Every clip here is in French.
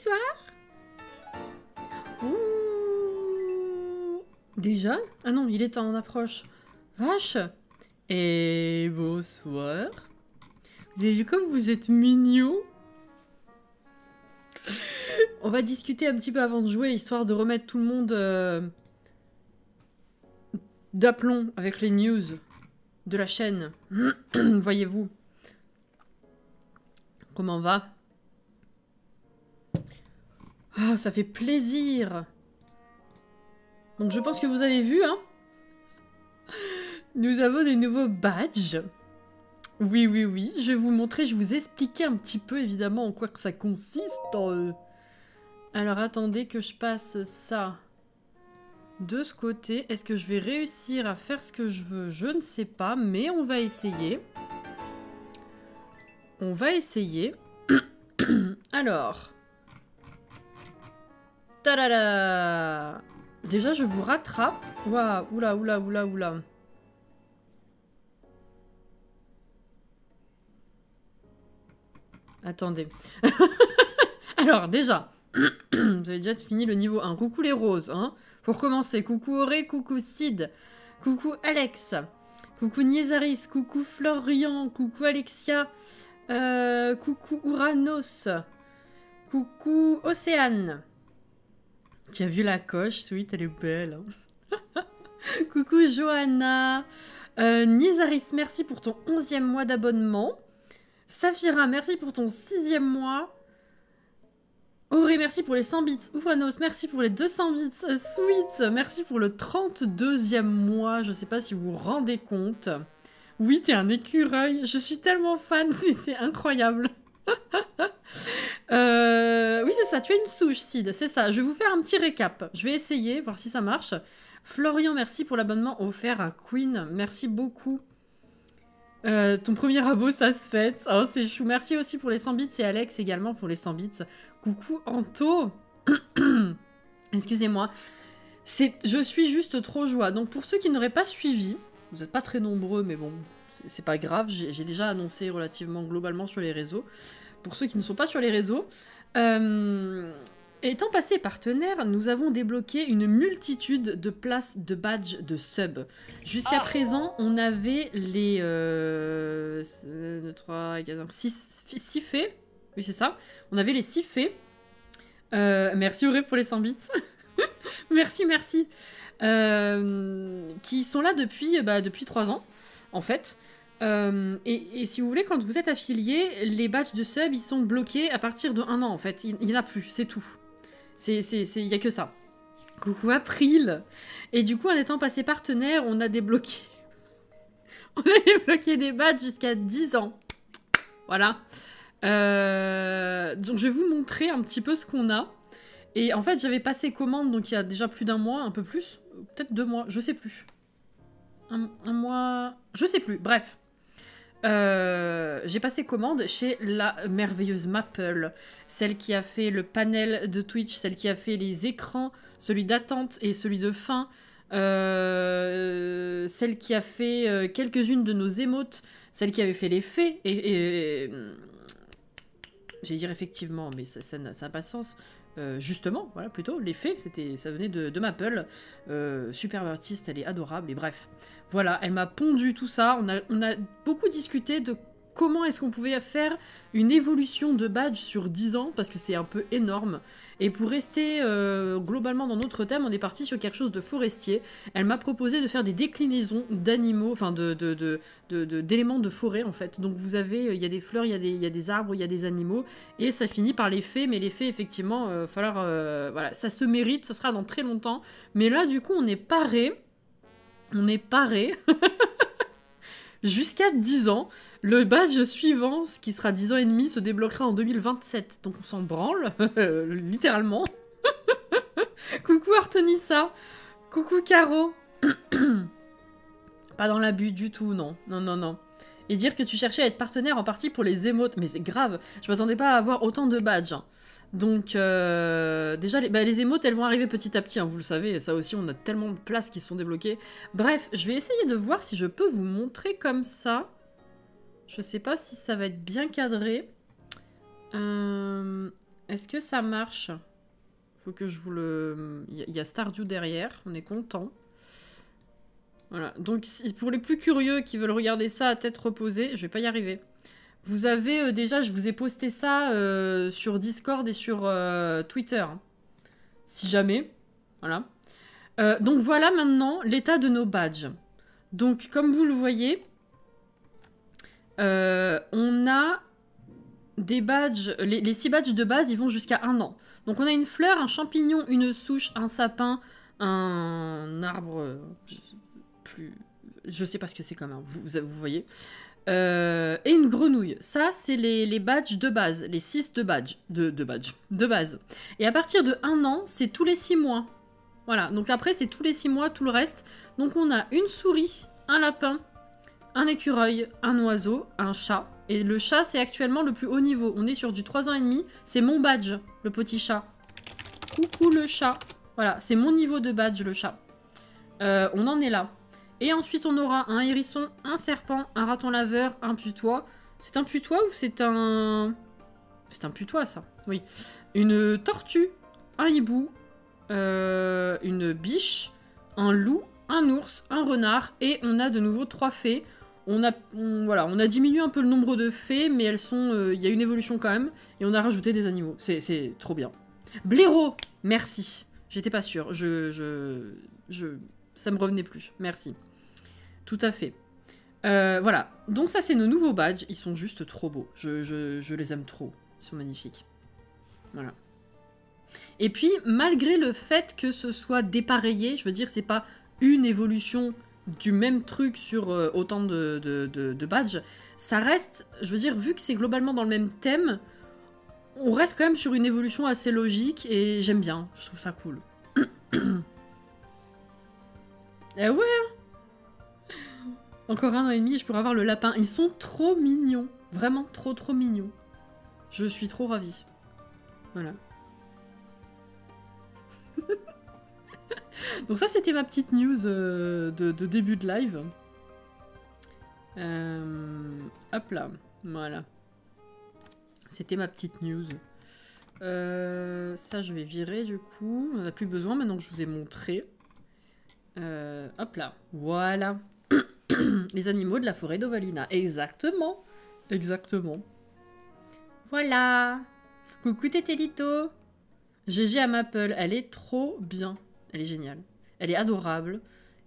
bonsoir. Ouh. Déjà? Ah non, il est en approche. Vache. Et bonsoir. Vous avez vu comme vous êtes mignons? On va discuter un petit peu avant de jouer, histoire de remettre tout le monde d'aplomb avec les news de la chaîne. Voyez-vous. Comment va? Ah, ça fait plaisir. Donc je pense que vous avez vu, hein? Nous avons des nouveaux badges. Oui, oui, oui. Je vais vous montrer, je vais vous expliquer un petit peu, évidemment, en quoi que ça consiste. Alors, attendez que je passe ça de ce côté. Est-ce que je vais réussir à faire ce que je veux? Je ne sais pas, mais on va essayer. On va essayer. Alors. Tadada! Déjà, je vous rattrape. Waouh, oula, oula, oula, oula. Attendez. Alors, déjà, vous avez déjà fini le niveau 1. Coucou les roses, hein. Pour commencer, coucou Auré, coucou Sid, coucou Alex, coucou Niezaris, coucou Florian, coucou Alexia, coucou Uranos, coucou Océane. Qui a vu la coche, sweet, elle est belle. Hein. Coucou Johanna, Niezaris, merci pour ton 11e mois d'abonnement. Saphira, merci pour ton 6e mois. Auré, merci pour les 100 bits. Ouvanos, merci pour les 200 bits. Sweet, merci pour le 32e mois. Je sais pas si vous vous rendez compte. Oui, t'es un écureuil. Je suis tellement fan, c'est incroyable. Oui, c'est ça, tu es une souche, Sid, c'est ça. Je vais vous faire un petit récap. Je vais essayer, voir si ça marche. Florian, merci pour l'abonnement offert à Queen. Merci beaucoup. Ton premier abo, ça se fête. Oh, c'est chou. Merci aussi pour les 100 bits et Alex également pour les 100 bits. Coucou Anto. Excusez-moi. Je suis juste trop joie. Donc pour ceux qui n'auraient pas suivi, vous n'êtes pas très nombreux, mais bon, c'est pas grave. J'ai déjà annoncé relativement globalement sur les réseaux. Pour ceux qui ne sont pas sur les réseaux, étant passé partenaire, nous avons débloqué une multitude de places de badges de sub. Jusqu'à présent, on avait les 6 fées. Oui, c'est ça. On avait les 6 fées. Merci Auré pour les 100 bits. Merci, merci. Qui sont là depuis 3 ans, en fait. Et si vous voulez, quand vous êtes affilié, les badges de sub, ils sont bloqués à partir de 1 an, en fait. Il n'y en a plus, c'est tout. Il n'y a que ça. Coucou April. Et du coup, en étant passé partenaire, on a débloqué... on a débloqué des badges jusqu'à 10 ans. Voilà. Donc, je vais vous montrer un petit peu ce qu'on a. Et en fait, j'avais passé commande, donc il y a déjà plus d'1 mois, un peu plus. Peut-être 2 mois, je sais plus. Un mois... Je sais plus, bref. J'ai passé commande chez la merveilleuse Maple, celle qui a fait le panel de Twitch, celle qui a fait les écrans, celui d'attente et celui de fin, celle qui a fait quelques-unes de nos émotes, celle qui avait fait les fées, et j'allais dire effectivement, mais ça n'a pas de sens. Justement, voilà, plutôt, les fées, ça venait de Maple. Superbe artiste, elle est adorable, et bref. Voilà, elle m'a pondu tout ça. On a beaucoup discuté de comment est-ce qu'on pouvait faire une évolution de badge sur 10 ans, parce que c'est un peu énorme. Et pour rester globalement dans notre thème, on est parti sur quelque chose de forestier. Elle m'a proposé de faire des déclinaisons d'animaux, enfin d'éléments de forêt en fait. Donc vous avez, il y a des fleurs, il y a des arbres, il y a des animaux, et ça finit par les fées, mais les fées effectivement, voilà, ça se mérite, ça sera dans très longtemps. Mais là du coup on est paré. Jusqu'à 10 ans. Le badge suivant, ce qui sera 10 ans et demi, se débloquera en 2027. Donc on s'en branle, littéralement. Coucou Artenissa. Coucou Caro. Pas dans l'abus du tout, non. Non, non, non. Et dire que tu cherchais à être partenaire en partie pour les émotes. Mais c'est grave. Je m'attendais pas à avoir autant de badges. Donc, déjà, les émotes, elles vont arriver petit à petit, hein, vous le savez, ça aussi, on a tellement de places qui sont débloquées. Bref, je vais essayer de voir si je peux vous montrer comme ça. Je sais pas si ça va être bien cadré. Est-ce que ça marche? Faut que je vous le... Il y a Stardew derrière, on est content. Voilà, donc pour les plus curieux qui veulent regarder ça à tête reposée, je vais pas y arriver. Vous avez déjà, je vous ai posté ça sur Discord et sur Twitter. Hein, si jamais. Voilà. Donc voilà maintenant l'état de nos badges. Donc comme vous le voyez, on a des badges, les 6 badges de base, ils vont jusqu'à 1 an. Donc on a une fleur, un champignon, une souche, un sapin, un arbre... je sais pas ce que c'est comme arbre, vous voyez. Et une grenouille. Ça, c'est les badges de base, les 6 de badges, de base. Et à partir de 1 an, c'est tous les 6 mois. Voilà, donc après, c'est tous les 6 mois, tout le reste. Donc on a une souris, un lapin, un écureuil, un oiseau, un chat. Et le chat, c'est actuellement le plus haut niveau. On est sur du 3 ans et demi. C'est mon badge, le petit chat. Coucou le chat. Voilà, c'est mon niveau de badge, le chat. On en est là. Et ensuite, on aura un hérisson, un serpent, un raton laveur, un putois. C'est un putois ou c'est un... C'est un putois, ça. Oui. Une tortue, un hibou, une biche, un loup, un ours, un renard. Et on a de nouveau 3 fées. Voilà, on a diminué un peu le nombre de fées, mais elles sont... Il y a une évolution quand même. Et on a rajouté des animaux. C'est trop bien. Blaireau, merci. J'étais pas sûre. Ça me revenait plus. Merci. Tout à fait. Voilà. Donc ça, c'est nos nouveaux badges. Ils sont juste trop beaux. Je les aime trop. Ils sont magnifiques. Voilà. Et puis, malgré le fait que ce soit dépareillé, je veux dire, c'est pas une évolution du même truc sur autant de badges, ça reste, je veux dire, vu que c'est globalement dans le même thème, on reste quand même sur une évolution assez logique et j'aime bien, je trouve ça cool. Eh ouais. Encore 1 an et demi et je pourrais avoir le lapin. Ils sont trop mignons, vraiment trop mignons. Je suis trop ravie. Voilà. Donc ça, c'était ma petite news de début de live. Hop là, voilà. C'était ma petite news. Ça, je vais virer du coup. On n'en a plus besoin maintenant que je vous ai montré. Hop là, voilà. Les animaux de la forêt d'Ovalina. Exactement. Exactement. Voilà. Coucou Tétélito. GG à Maple, elle est trop bien. Elle est géniale. Elle est adorable.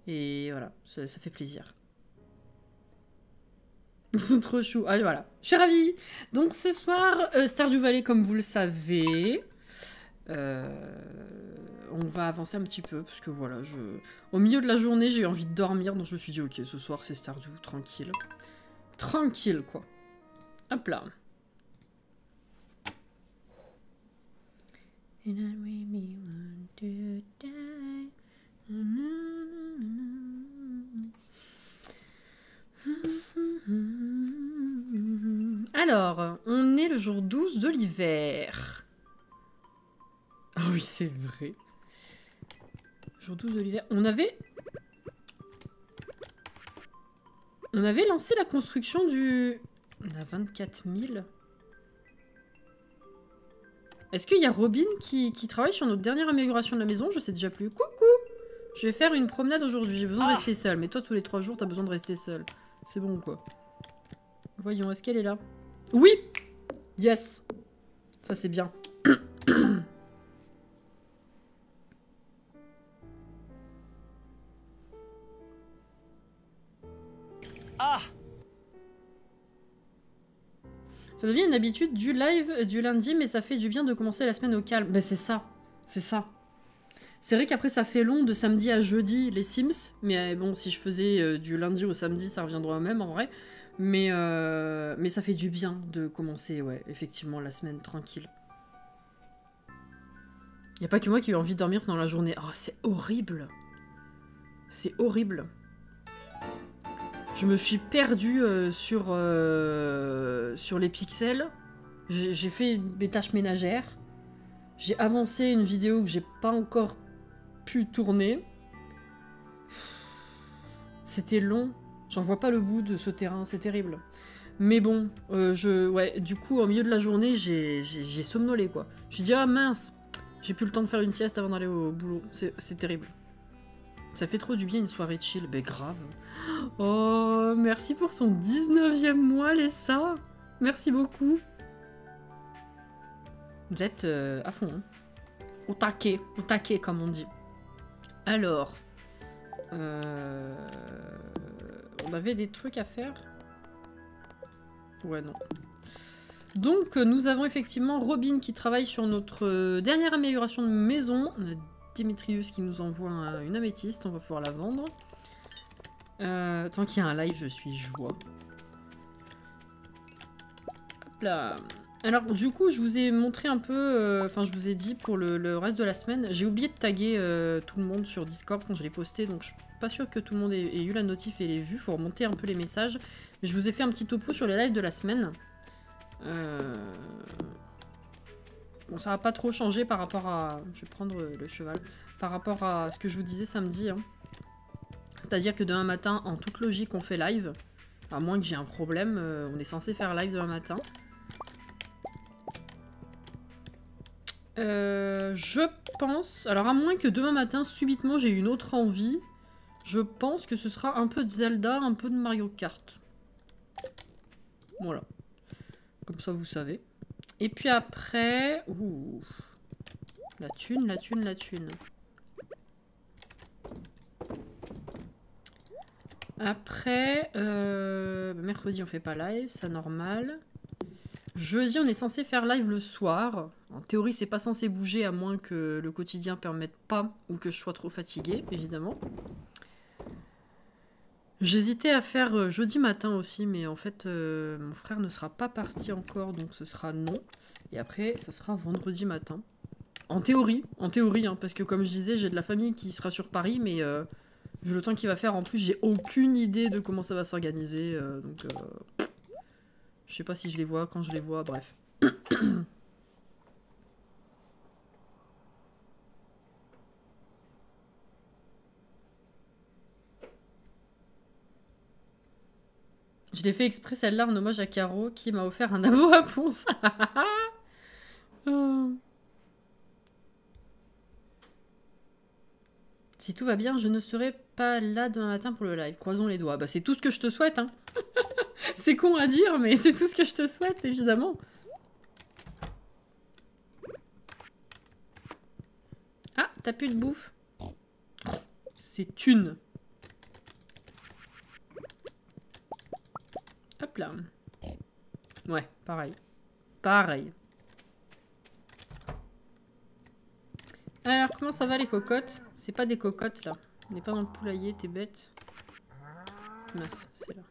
Et voilà, ça fait plaisir. Ils sont trop choux. Allez, voilà. Je suis ravie. Donc ce soir, Stardew Valley, comme vous le savez. On va avancer un petit peu. Parce que voilà, au milieu de la journée, j'ai eu envie de dormir. Donc je me suis dit, ok, ce soir c'est Stardew, tranquille. Tranquille, quoi. Hop là. Alors, on est le jour 12 de l'hiver. Ah oui, c'est vrai. Jour 12 de l'hiver. On avait lancé la construction du... On a 24 000. Est-ce qu'il y a Robin qui travaille sur notre dernière amélioration de la maison? Je sais déjà plus. Coucou! Je vais faire une promenade aujourd'hui. J'ai besoin de rester seule. Mais toi, tous les 3 jours, t'as besoin de rester seule. C'est bon, quoi. Voyons, est-ce qu'elle est là? Oui! Yes! Ça, c'est bien. Ah! Ça devient une habitude du live du lundi, mais ça fait du bien de commencer la semaine au calme. Ben c'est ça. C'est ça. C'est vrai qu'après, ça fait long de samedi à jeudi, les Sims. Mais bon, si je faisais du lundi au samedi, ça reviendrait au même, en vrai. Mais ça fait du bien de commencer, ouais, effectivement, la semaine tranquille. Y a pas que moi qui ai eu envie de dormir pendant la journée. Oh, c'est horrible. C'est horrible. Je me suis perdue sur les pixels. J'ai fait mes tâches ménagères. J'ai avancé une vidéo que j'ai pas encore pu tourner. C'était long. J'en vois pas le bout de ce terrain. C'est terrible. Mais bon, ouais, du coup, au milieu de la journée, j'ai somnolé, quoi. Je me suis dit, ah mince, j'ai plus le temps de faire une sieste avant d'aller au boulot. C'est terrible. Ça fait trop du bien une soirée chill. Ben grave. Oh, merci pour ton 19e mois, Lessa. Merci beaucoup. Vous êtes à fond, hein. Au taquet, comme on dit. Alors, on avait des trucs à faire. Ouais, non. Donc, nous avons effectivement Robin qui travaille sur notre dernière amélioration de maison. On a Dimitrius qui nous envoie une améthyste, on va pouvoir la vendre. Tant qu'il y a un live, je suis joie. Hop là. Alors, du coup, je vous ai montré un peu... Enfin, je vous ai dit pour le reste de la semaine. J'ai oublié de taguer tout le monde sur Discord quand je l'ai posté, donc je suis pas sûre que tout le monde ait eu la notif et l'ait vu. Faut remonter un peu les messages. Mais je vous ai fait un petit topo sur les lives de la semaine. Bon, ça va pas trop changer par rapport à... Je vais prendre le cheval. Par rapport à ce que je vous disais samedi. Hein. C'est-à-dire que demain matin, en toute logique, on fait live. À moins que j'ai un problème, on est censé faire live demain matin. Je pense... Alors, à moins que demain matin, subitement, j'ai une autre envie, je pense que ce sera un peu de Zelda, un peu de Mario Kart. Voilà. Comme ça, vous savez. Et puis après... Ouh. La thune, la thune, la thune. Après... mercredi, on fait pas live, c'est normal. Jeudi, on est censé faire live le soir. En théorie, c'est pas censé bouger à moins que le quotidien permette pas ou que je sois trop fatiguée, évidemment. J'hésitais à faire jeudi matin aussi, mais en fait, mon frère ne sera pas parti encore, donc ce sera non. Et après, ce sera vendredi matin. En théorie, hein, parce que comme je disais, j'ai de la famille qui sera sur Paris, mais vu le temps qu'il va faire, en plus, j'ai aucune idée de comment ça va s'organiser, donc... Je sais pas si je les vois, quand je les vois, bref. Je l'ai fait exprès celle-là en hommage à Caro qui m'a offert un abo à Ponce. Si tout va bien, je ne serai pas là demain matin pour le live. Croisons les doigts. Bah c'est tout ce que je te souhaite, hein. C'est con à dire, mais c'est tout ce que je te souhaite, évidemment. Ah, t'as plus de bouffe. C'est une. Hop là. Ouais, pareil. Pareil. Alors, comment ça va les cocottes? C'est pas des cocottes, là. On n'est pas dans le poulailler, t'es bête. Mince, c'est là.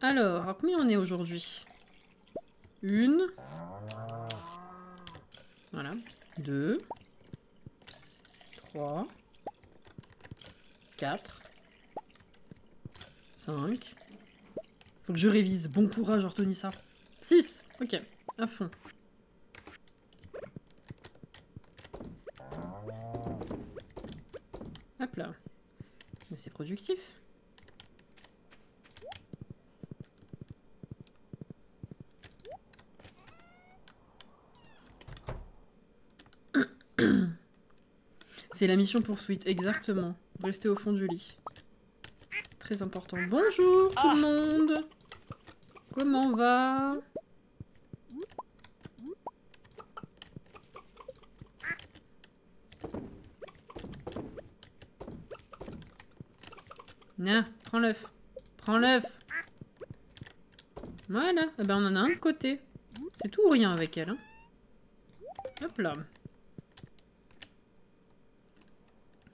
Alors, à combien on est aujourd'hui? Une. Voilà. 2. 3. 4. 5. Faut que je révise. Bon courage, Orthonissa. 6. Ok, à fond. Hop là. Mais c'est productif. C'est la mission poursuite, exactement. Rester au fond du lit. Très important. Bonjour tout le monde. Comment on va? Nah, prends l'œuf. Prends l'œuf. Voilà, eh ben on en a un de côté. C'est tout ou rien avec elle. Hein. Hop là.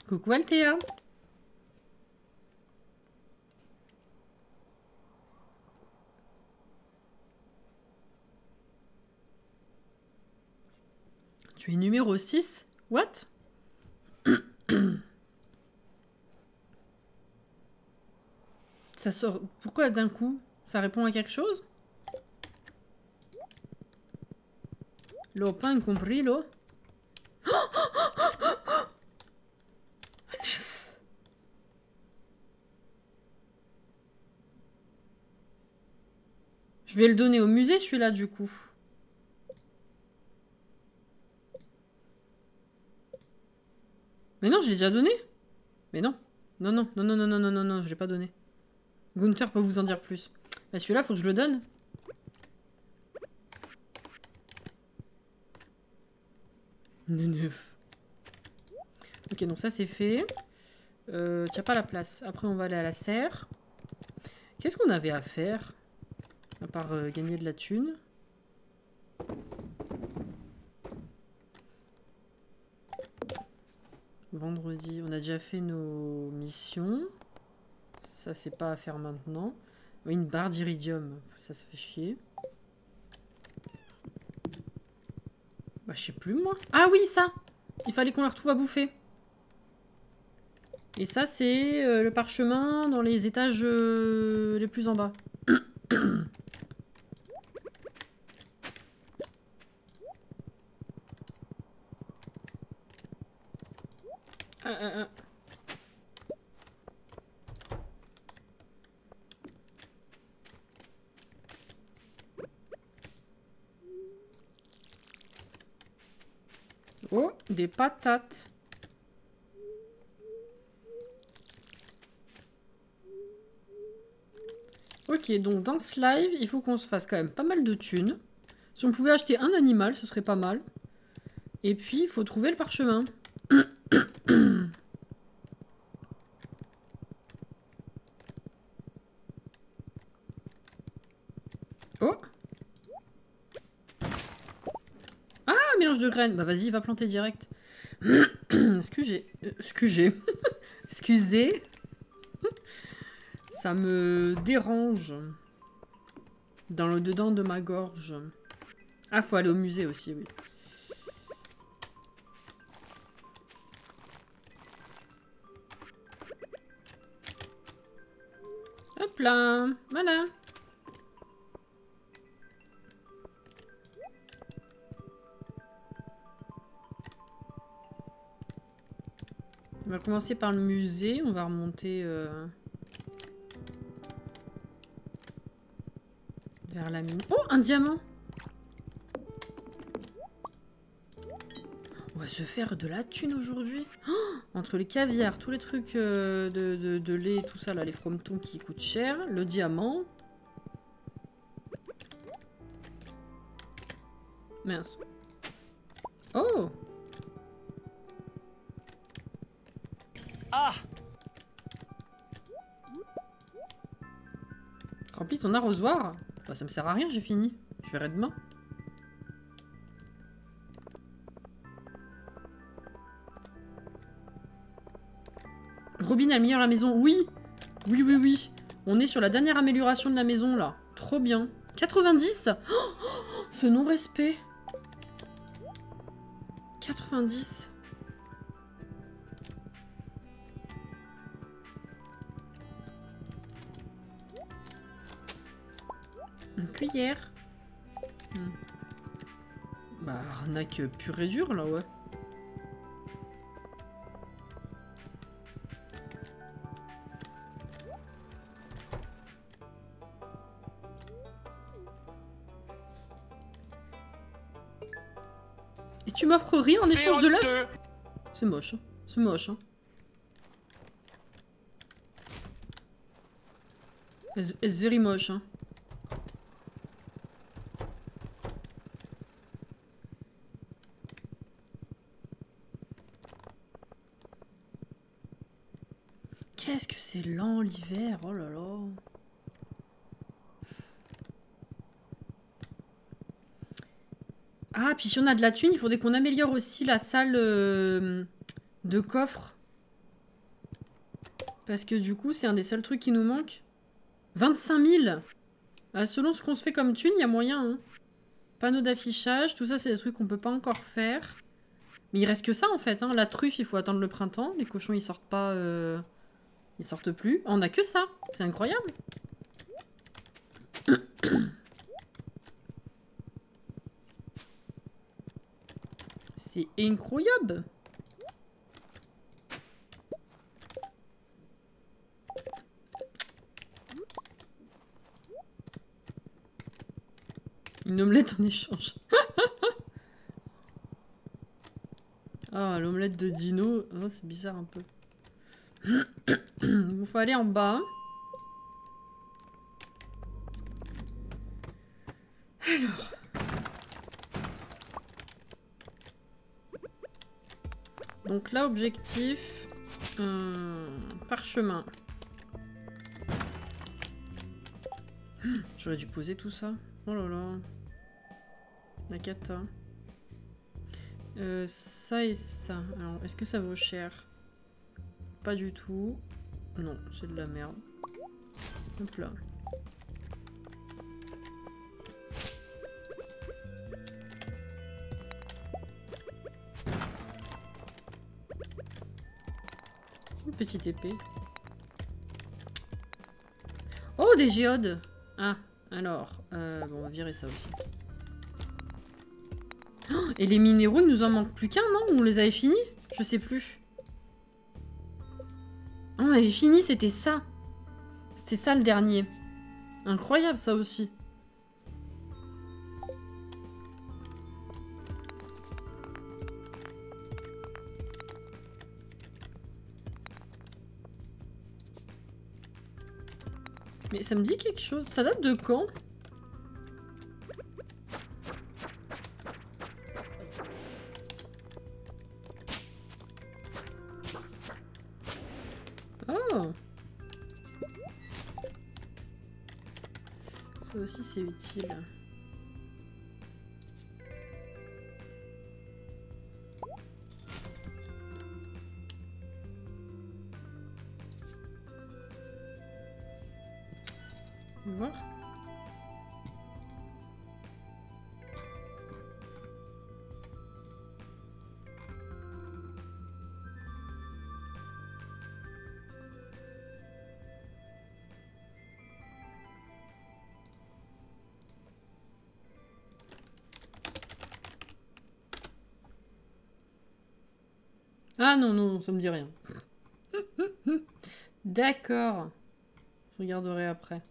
Coucou Althea. Tu es numéro 6? What? Ça sort... Pourquoi d'un coup? Ça répond à quelque chose? L'eau pas compris, l'eau. Je vais le donner au musée, celui-là, du coup. Mais non, je l'ai déjà donné. Mais non. Non, non, non, non, non, non, non, non, non, je l'ai pas donné. Gunther peut vous en dire plus. Bah, celui-là, faut que je le donne. Neuf. Ok, donc ça, c'est fait. T'as pas la place. Après, on va aller à la serre. Qu'est-ce qu'on avait à faire? À part gagner de la thune. Vendredi, on a déjà fait nos missions. Ça, c'est pas à faire maintenant. Oui, une barre d'iridium. Ça fait chier. Bah, je sais plus, moi. Ah oui, ça! Il fallait qu'on leur trouve à bouffer. Et ça, c'est le parchemin dans les étages les plus en bas. Ah, ah, ah. Oh, des patates. Ok, donc dans ce live, il faut qu'on se fasse quand même pas mal de thunes. Si on pouvait acheter un animal, ce serait pas mal. Et puis, il faut trouver le parchemin. Oh! Ah, mélange de graines. Bah vas-y, va planter direct. Excusez. Excusez. Ça me dérange. Dans le dedans de ma gorge. Ah, faut aller au musée aussi, oui. Hop là. Voilà. On va commencer par le musée. On va remonter vers la mine. Oh, un diamant! On va se faire de la thune aujourd'hui. Oh, entre les caviars, tous les trucs de lait, tout ça, là, les frometons qui coûtent cher, le diamant. Mince. Oh! Ah! Remplis ton arrosoir? Bah, ça me sert à rien, j'ai fini. Je verrai demain. Robin améliore la maison. Oui! Oui, oui, oui. On est sur la dernière amélioration de la maison, là. Trop bien. 90? Oh, ce non-respect. 90. Une cuillère. Bah, arnaque pure et dure, là, ouais. Et tu m'offres rien en échange de l'œuf? C'est moche, hein. C'est moche, hein. It's very moche, hein. Qu'est-ce que c'est lent l'hiver, oh là là. Ah, puis si on a de la thune, il faudrait qu'on améliore aussi la salle de coffre. Parce que du coup, c'est un des seuls trucs qui nous manque. 25 000 ah, selon ce qu'on se fait comme thune, il y a moyen. Hein. Panneau d'affichage, tout ça, c'est des trucs qu'on peut pas encore faire. Mais il reste que ça, en fait. Hein. La truffe, il faut attendre le printemps. Les cochons, ils sortent pas... Ils sortent plus. On a que ça. C'est incroyable. C'est incroyable. Une omelette en échange. Ah, l'omelette de Dino. Oh, c'est bizarre un peu. Il faut aller en bas. Alors. Donc là, objectif. Parchemin. J'aurais dû poser tout ça. Oh là là. La cata. Ça et ça. Alors, est-ce que ça vaut cher? Pas du tout. Non, c'est de la merde. Hop là. Une petite épée. Oh, des géodes! Ah, alors. Bon, on va virer ça aussi. Oh, et les minéraux, il nous en manque plus qu'un, non? On les avait finis? Je sais plus. Oh, on avait fini, c'était ça. C'était ça le dernier. Incroyable, ça aussi. Mais ça me dit quelque chose. Ça date de quand? Oh! Ça aussi, c'est utile. On va voir. Ah non, non, ça me dit rien. D'accord. Je regarderai après.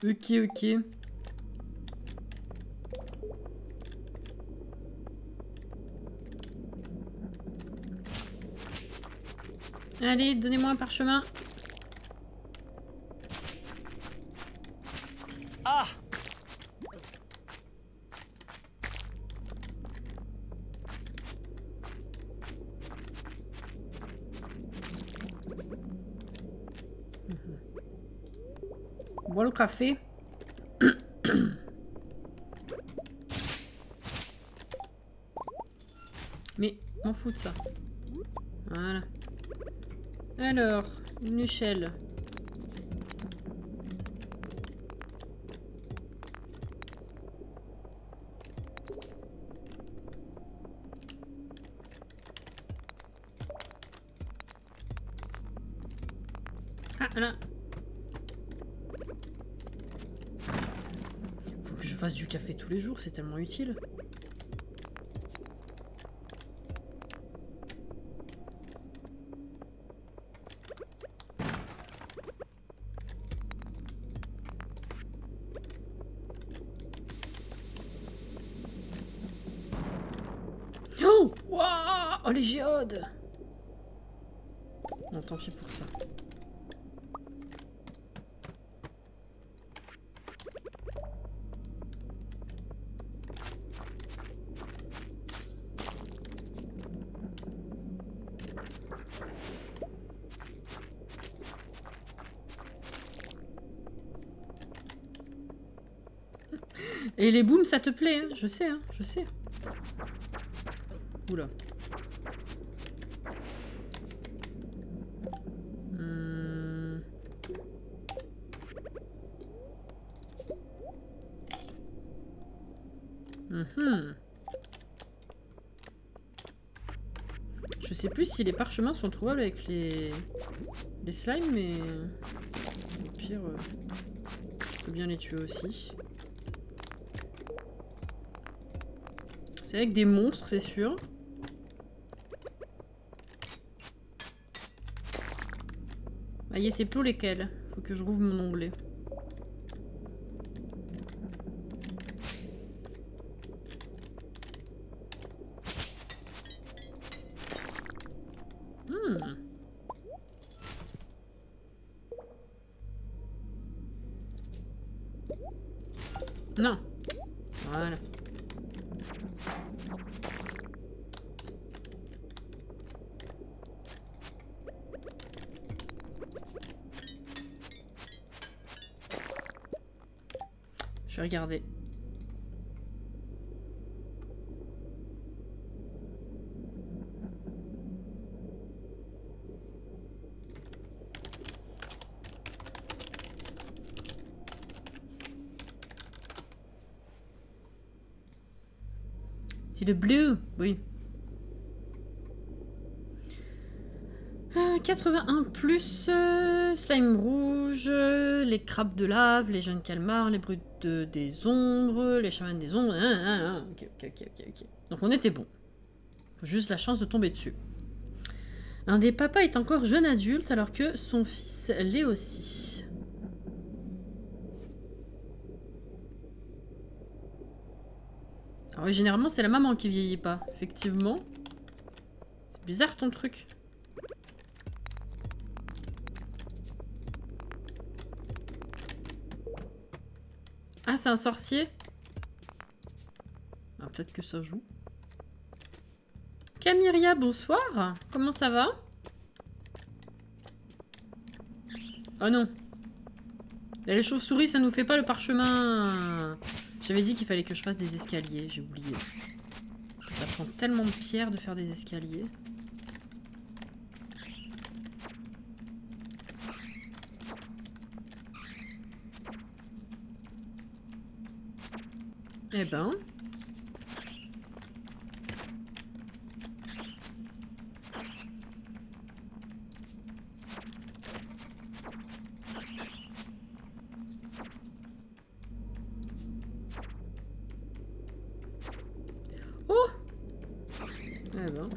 Ok, ok. Allez, donnez-moi un parchemin. Ah! Bois le café. Mais, m'en fous de ça. Voilà. Alors, une échelle. Ah, là. Faut que je fasse du café tous les jours, c'est tellement utile. Oh! Wouah! Oh, les géodes! Non, tant pis pour ça. Et les booms, ça te plaît, hein? Je sais, hein? Je sais. Oula. Je sais plus si les parchemins sont trouvables avec les slimes, mais au pire, je peux bien les tuer aussi. C'est avec des monstres, c'est sûr. Aïe, c'est plus lesquels. Faut que je rouvre mon onglet. Non. Voilà. Je vais regarder. C'est le bleu, oui. 81 plus slime rouge, les crabes de lave, les jeunes calmars, les brutes des ombres, les chamans des ombres. Ok. Donc on était bon. Faut juste la chance de tomber dessus. Un des papas est encore jeune adulte alors que son fils l'est aussi. Alors généralement c'est la maman qui vieillit pas, effectivement. C'est bizarre ton truc. Ah, c'est un sorcier? Ah, peut-être que ça joue. Camiria, bonsoir. Comment ça va? Oh non. Les chauves-souris, ça nous fait pas le parchemin. J'avais dit qu'il fallait que je fasse des escaliers, j'ai oublié. Ça prend tellement de pierres de faire des escaliers. Eh ben... Oh! Eh ben...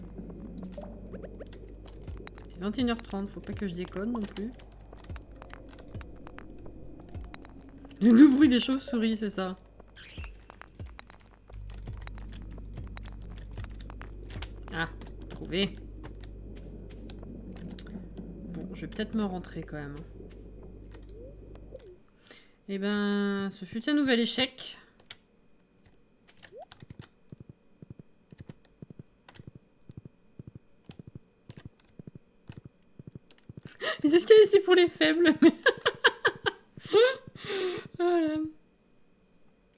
C'est 21h30, faut pas que je déconne non plus. Le doux bruit des chauves-souris, c'est ça. Ah, trouvé. Bon, je vais peut-être me rentrer quand même. Eh ben, ce fut un nouvel échec. Les escaliers, c'est pour les faibles. Voilà.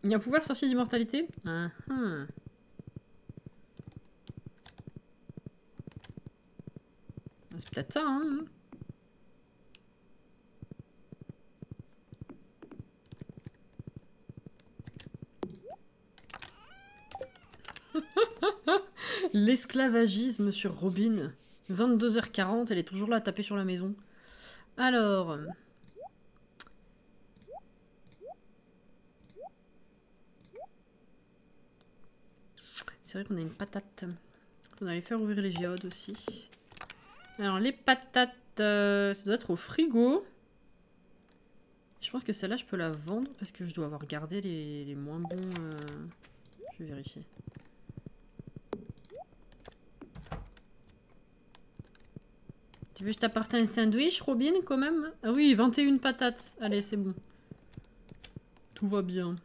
Il y a un pouvoir sorcier d'immortalité. Ah, ah. C'est peut-être ça, hein. L'esclavagisme sur Robin. 22h40, elle est toujours là à taper sur la maison. Alors... C'est vrai qu'on a une patate. On allait faire ouvrir les géodes aussi. Alors les patates, ça doit être au frigo. Je pense que celle-là, je peux la vendre parce que je dois avoir gardé les moins bons. Je vais vérifier. Tu veux que je t'apporte un sandwich, Robin, quand même? Ah oui, 21 patates. Allez, c'est bon. Tout va bien.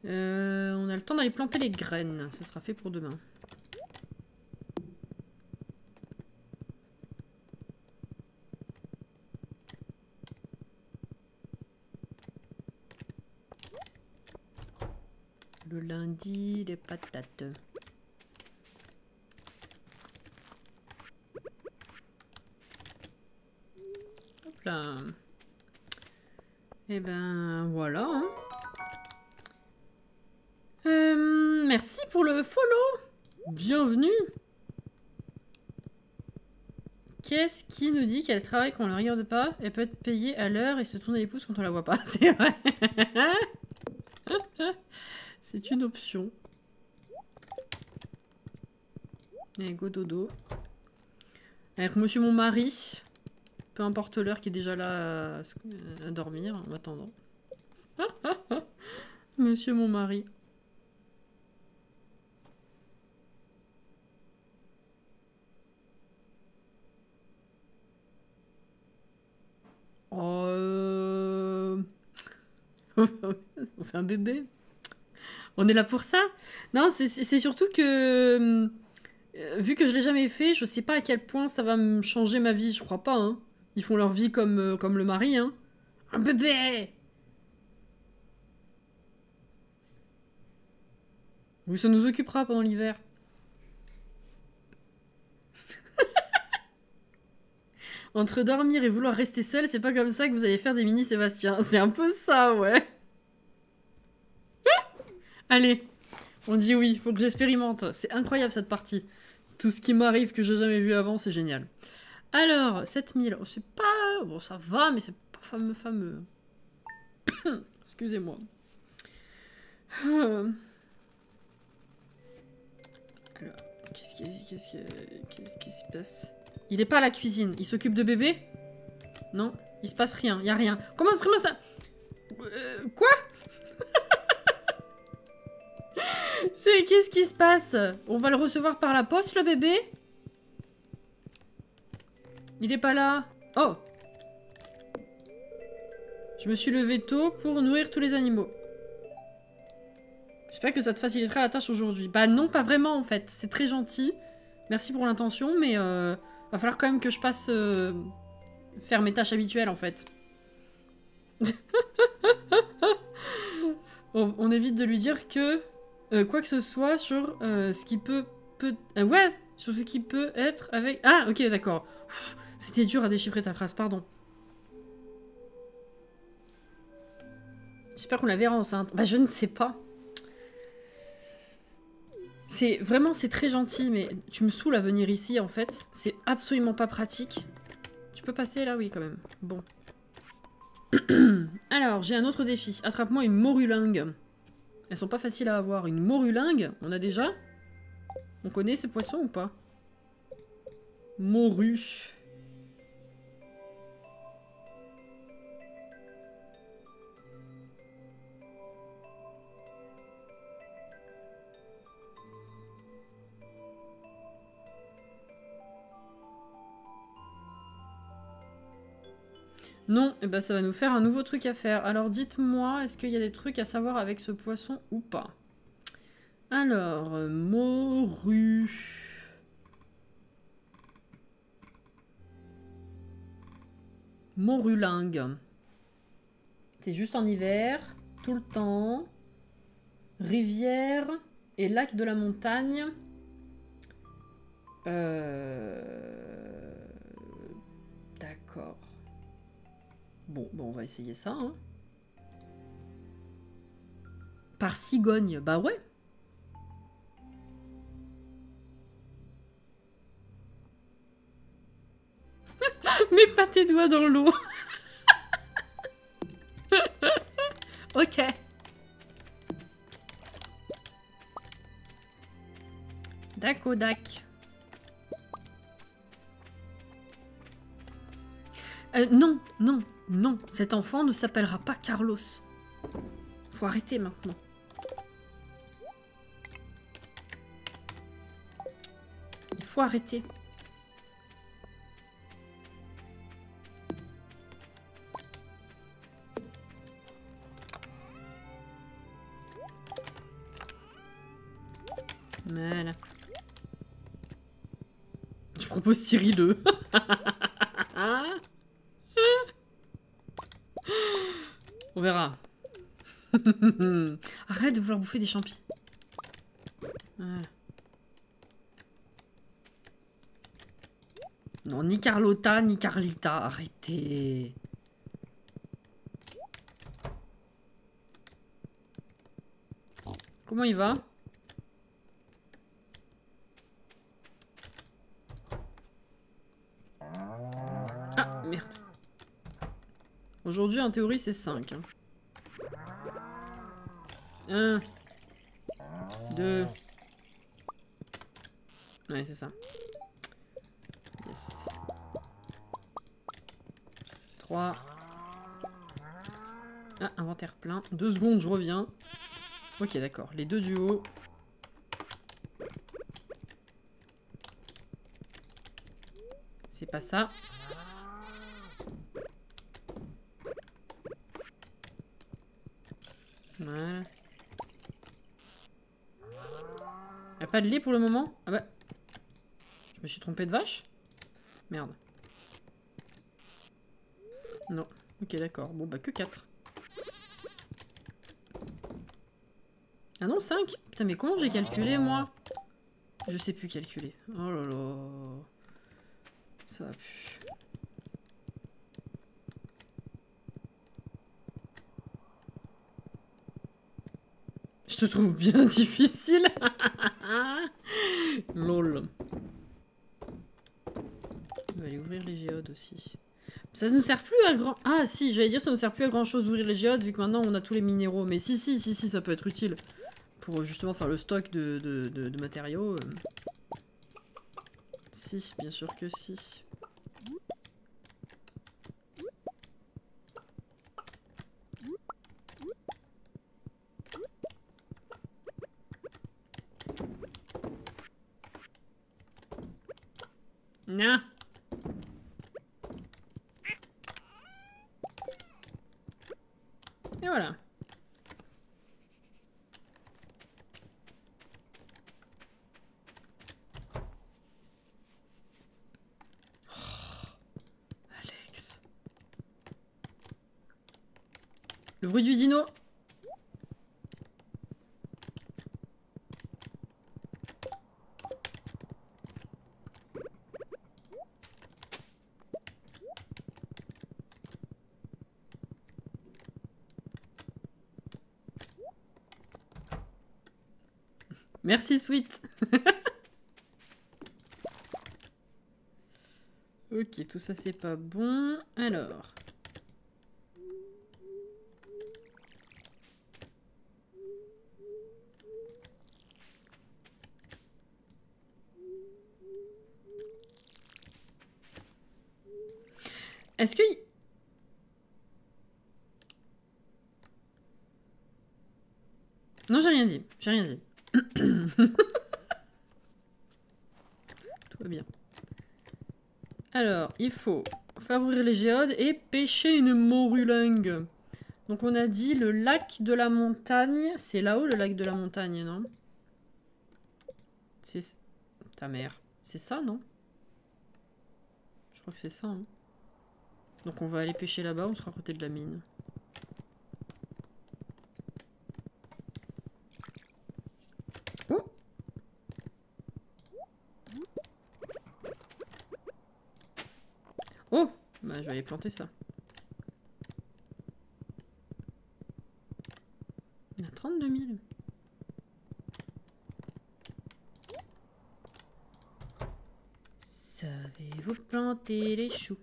On a le temps d'aller planter les graines. Ce sera fait pour demain. Le lundi, les patates. Hop là. Et ben voilà. Hein. Merci pour le follow. Bienvenue. Qu'est-ce qui nous dit qu'elle travaille quand on la regarde pas? Elle peut être payée à l'heure et se tourner les pouces quand on la voit pas. C'est vrai. C'est une option. Allez, go dodo. Avec monsieur mon mari. Peu importe l'heure qui est déjà là à dormir en attendant. Monsieur mon mari. Oh, on fait un bébé. On est là pour ça. Non, c'est surtout que... vu que je l'ai jamais fait, je sais pas à quel point ça va me changer ma vie. Je crois pas, hein. Ils font leur vie comme, comme le mari, hein. Un bébé! Oui, ça nous occupera pendant l'hiver. Entre dormir et vouloir rester seul, c'est pas comme ça que vous allez faire des mini Sébastien. C'est un peu ça, ouais. Allez, on dit oui, faut que j'expérimente. C'est incroyable cette partie. Tout ce qui m'arrive que j'ai jamais vu avant, c'est génial. Alors, 7000. Oh, c'est pas... Bon, ça va, mais c'est pas fameux. Excusez-moi. Alors, qu'est-ce qui se passe? Il est pas à la cuisine. Il s'occupe de bébé? Non, il se passe rien. Y a rien. Comment ça? Quoi? Qu'est-ce qui se passe? On va le recevoir par la poste, le bébé? Il est pas là. Oh! Je me suis levée tôt pour nourrir tous les animaux. J'espère que ça te facilitera la tâche aujourd'hui. Bah non, pas vraiment en fait. C'est très gentil. Merci pour l'intention, mais va falloir quand même que je passe faire mes tâches habituelles en fait. on évite de lui dire que quoi que ce soit sur ce qui peut ouais, sur ce qui peut être avec... Ah, ok, d'accord. C'était dur à déchiffrer ta phrase, pardon. J'espère qu'on la verra enceinte. Bah je ne sais pas. C'est vraiment, c'est très gentil, mais tu me saoules à venir ici, en fait. C'est absolument pas pratique. Tu peux passer là? Oui, quand même. Bon. Alors, j'ai un autre défi. Attrape-moi une morulingue. Elles sont pas faciles à avoir. Une morulingue, on a déjà? On connaît ces poissons ou pas? Morue. Non, et ben ça va nous faire un nouveau truc à faire. Alors dites-moi, est-ce qu'il y a des trucs à savoir avec ce poisson ou pas? Alors, morue. Morulingue. C'est juste en hiver, tout le temps. Rivière et lac de la montagne. D'accord. Bon, on va essayer ça. Hein. Par cigogne, bah ouais. Mets pas tes doigts dans l'eau. Ok. Dac. Non. Cet enfant ne s'appellera pas Carlos. Faut arrêter maintenant. Il faut arrêter. Voilà. Je propose Cyril. On verra. Arrête de vouloir bouffer des champis. Voilà. Non, ni Carlotta, ni Carlita. Arrêtez. Comment il va? Ah, merde. Aujourd'hui, en théorie, c'est 5. 1, 2, Ouais, c'est ça. Yes. 3. Ah, inventaire plein. 2 secondes, je reviens. Ok, d'accord. Les deux du haut. C'est pas ça. Voilà. Y'a pas de lait pour le moment? Ah bah... Je me suis trompé de vache? Merde. Non. Ok, d'accord. Bon, bah que 4. Ah non, 5? Putain, mais comment j'ai calculé, moi? Je sais plus calculer. Oh là là. Ça va plus. Je te trouve bien difficile. Lol. On va aller ouvrir les géodes aussi. Ça ne sert plus à grand... Ah si, j'allais dire ça ne sert plus à grand chose d'ouvrir les géodes vu que maintenant on a tous les minéraux. Mais si, ça peut être utile. Pour justement faire le stock de matériaux. Si, bien sûr que si. Non. Et voilà. Oh, Alex. Le bruit du dino. Merci, Sweet. Ok, tout ça, c'est pas bon. Alors... Est-ce que... Non, j'ai rien dit. J'ai rien dit. Tout va bien. Alors, il faut faire ouvrir les géodes et pêcher une morulingue. Donc on a dit le lac de la montagne. C'est là-haut le lac de la montagne, non? C'est... Ta mère. C'est ça, non? Je crois que c'est ça, hein. Donc on va aller pêcher là-bas, on sera à côté de la mine. Oh! Oh! Bah je vais aller planter ça. Il y a 32 000. Savez-vous planter les choux?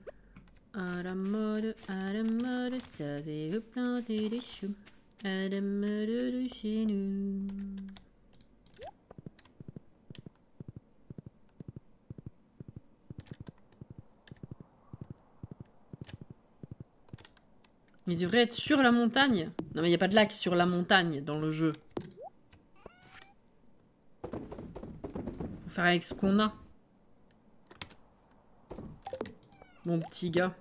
À la mode, savez-vous planter les choux? À la mode de chez nous. Il devrait être sur la montagne. Non mais il n'y a pas de lac sur la montagne dans le jeu. Faut faire avec ce qu'on a. Mon petit gars.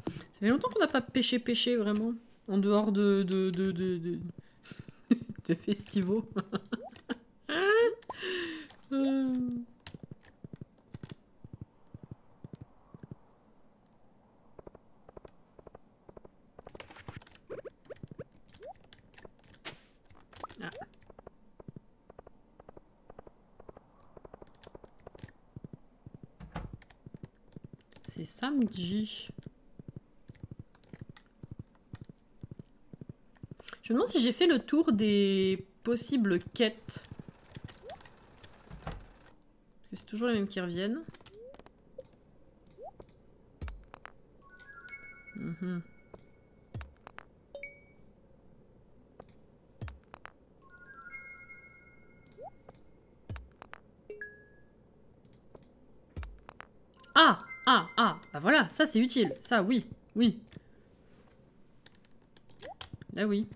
Ça fait longtemps qu'on n'a pas pêché vraiment. En dehors de festivals. Ah. C'est samedi. Je me demande si j'ai fait le tour des possibles quêtes. Parce que c'est toujours les mêmes qui reviennent. Mhm. Ah! Ah! Ah! Bah voilà, ça c'est utile. Ça, oui. Oui. Là, oui.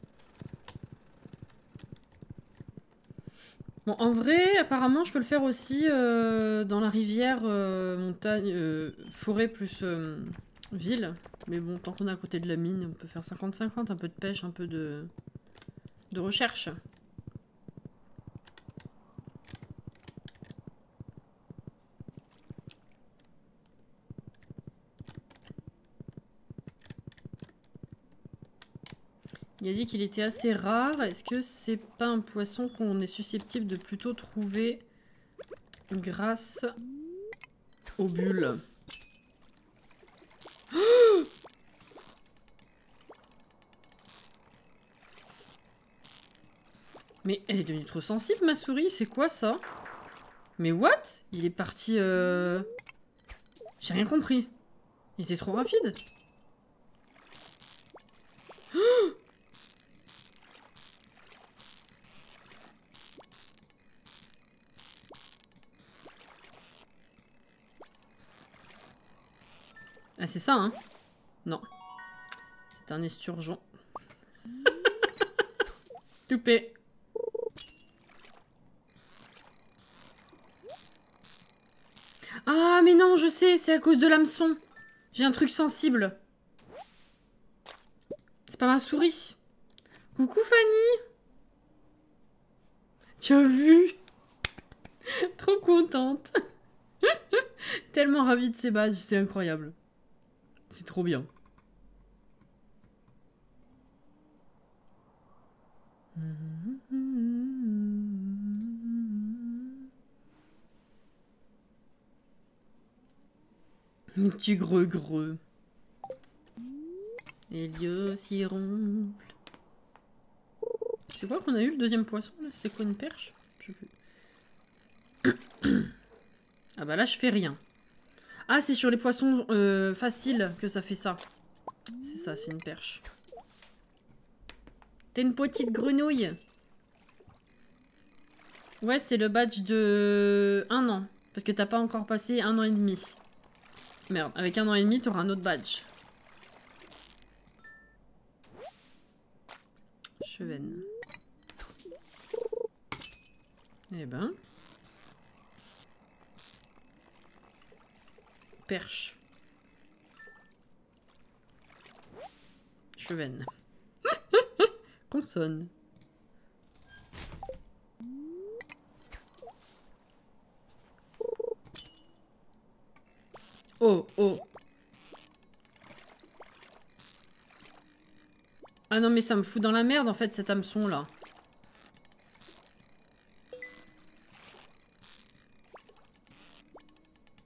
Bon, en vrai, apparemment, je peux le faire aussi dans la rivière, montagne, forêt plus ville. Mais bon, tant qu'on est à côté de la mine, on peut faire 50-50, un peu de pêche, un peu de recherche. Il a dit qu'il était assez rare. Est-ce que c'est pas un poisson qu'on est susceptible de plutôt trouver grâce aux bulles? Mais elle est devenue trop sensible, ma souris. C'est quoi ça? Mais what? Il est parti... J'ai rien compris. Il était trop rapide. Ah, c'est ça, hein? Non. C'est un esturgeon. Loupé. Ah, mais non, je sais, c'est à cause de l'hameçon. J'ai un truc sensible. C'est pas ma souris. Coucou, Fanny. Tu as vu? Trop contente. Tellement ravie de ces badges, c'est incroyable. C'est trop bien. Un petit greux. Elios y ronfle. C'est quoi qu'on a eu le deuxième poisson là? C'est quoi une perche? Je sais plus. Ah bah là je fais rien. Ah c'est sur les poissons faciles que ça fait ça. C'est ça, c'est une perche. T'es une petite grenouille. Ouais, c'est le badge de 1 an. Parce que t'as pas encore passé 1 an et demi. Merde, avec 1 an et demi, t'auras un autre badge. Chevenne. Eh ben. Perche. Chevenne. Consonne. Oh, oh. Ah non, mais ça me fout dans la merde, en fait, cet hameçon, là.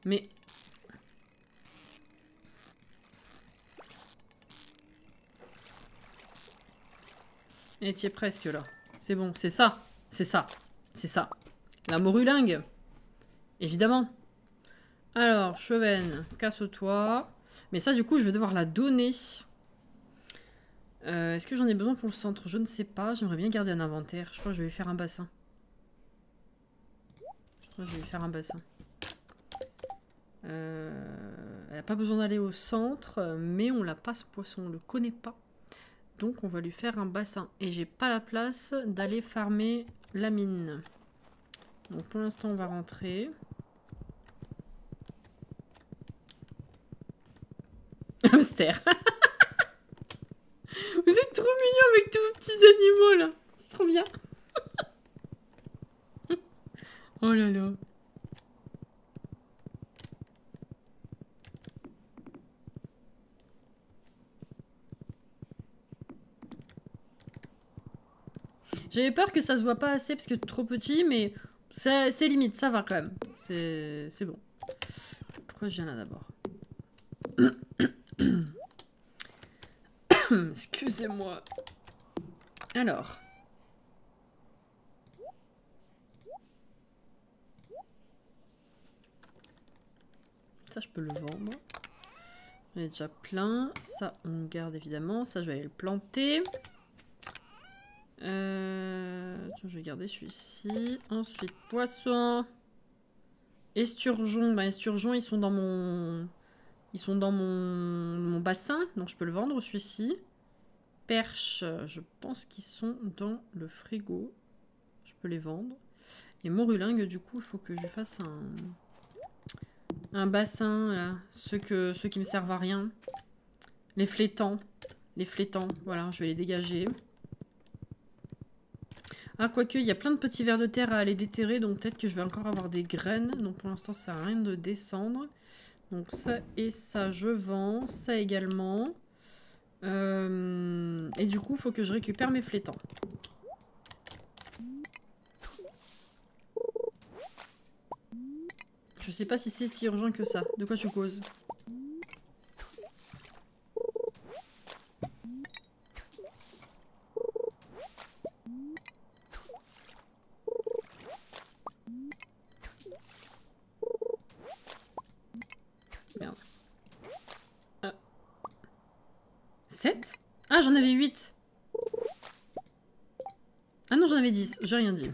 Mais... Et t'y es presque, là. C'est bon, c'est ça. C'est ça. C'est ça. La morulingue. Évidemment. Alors, Chevenne, casse-toi. Mais ça, du coup, je vais devoir la donner. Est-ce que j'en ai besoin pour le centre? Je ne sais pas. J'aimerais bien garder un inventaire. Je crois que je vais lui faire un bassin. Elle n'a pas besoin d'aller au centre, mais on l'a pas ce poisson, on le connaît pas. Donc on va lui faire un bassin. Et j'ai pas la place d'aller farmer la mine. Donc pour l'instant on va rentrer. Hamster. Vous êtes trop mignons avec tous vos petits animaux là. C'est trop bien. Oh là là. J'avais peur que ça se voit pas assez parce que trop petit, mais c'est limite, ça va quand même. C'est bon. Pourquoi je viens là d'abord? Excusez-moi. Alors. Ça, je peux le vendre. J'en ai déjà plein. Ça, on garde évidemment. Ça, je vais aller le planter. Je vais garder celui-ci. Ensuite, poisson. Esturgeon. Ben, esturgeon, ils sont dans mon... Ils sont dans mon bassin. Donc, je peux le vendre, celui-ci. Perche. Je pense qu'ils sont dans le frigo. Je peux les vendre. Et morulingue, du coup, il faut que je fasse un bassin, là. Ceux qui me servent à rien. Les flétans. Les flétans, voilà, je vais les dégager. Ah, quoique, il y a plein de petits vers de terre à aller déterrer, donc peut-être que je vais encore avoir des graines. Donc pour l'instant, ça sert à rien de descendre. Donc ça et ça, je vends. Ça également. Et du coup, il faut que je récupère mes flétans. Je sais pas si c'est si urgent que ça. De quoi tu causes? Merde. 7? Ah, j'en avais 8. Ah non, j'en avais 10. J'ai rien dit.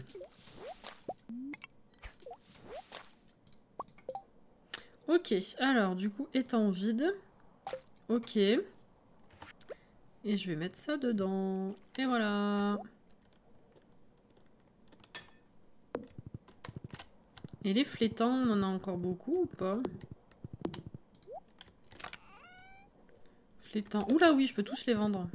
Ok, alors du coup, étang vide. Ok. Et je vais mettre ça dedans. Et voilà. Et les flétans, on en a encore beaucoup ou pas? Flétans. Oula oui, je peux tous les vendre.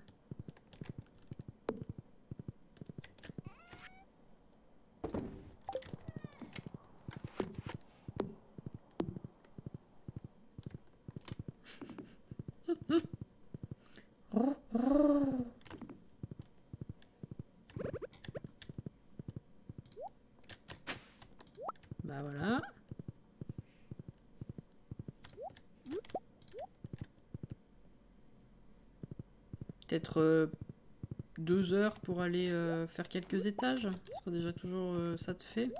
Bah voilà. Peut-être 2 heures pour aller faire quelques étages. Ce sera déjà toujours ça de fait.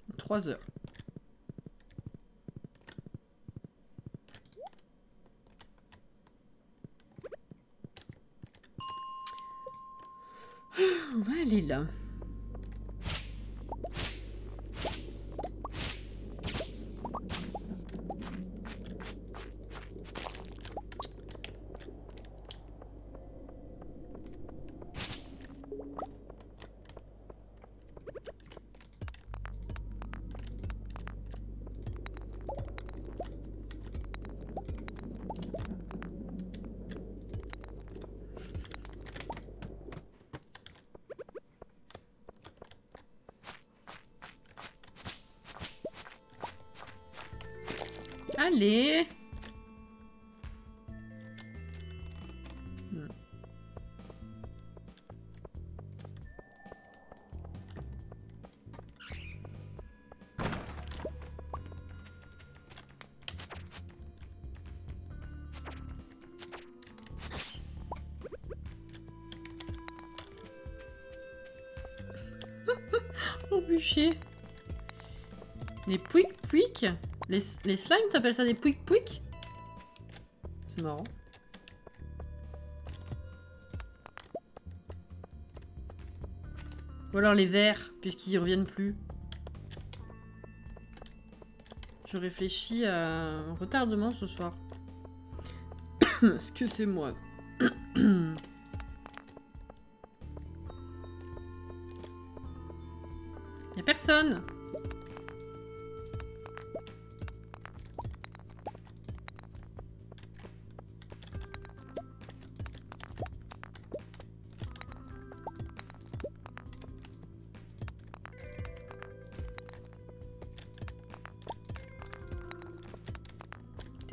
« 3 heures. On va aller là. Allez. Oh bûcher. Les pouic-pouic. Les slimes, t'appelles ça des pouic-pouic? C'est marrant. Ou alors les vers, puisqu'ils reviennent plus. Je réfléchis à un retardement ce soir. Est-ce que c'est moi? Y'a personne.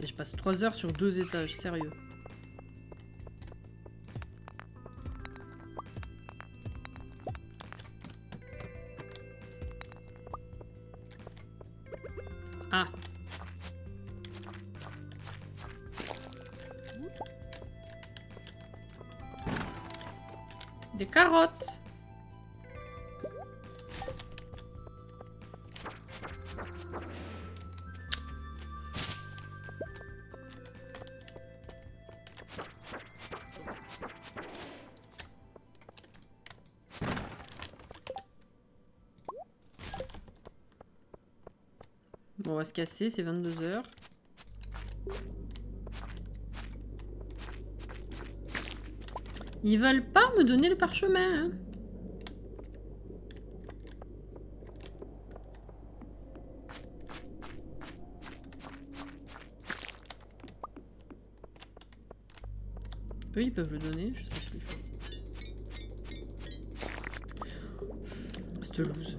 Je passe 3 heures sur 2 étages, sérieux. Ah. Des carottes. Bon, on va se casser, c'est 22 h. Ils veulent pas me donner le parchemin, hein. Eux, ils peuvent le donner, je sais plus. Cette loose.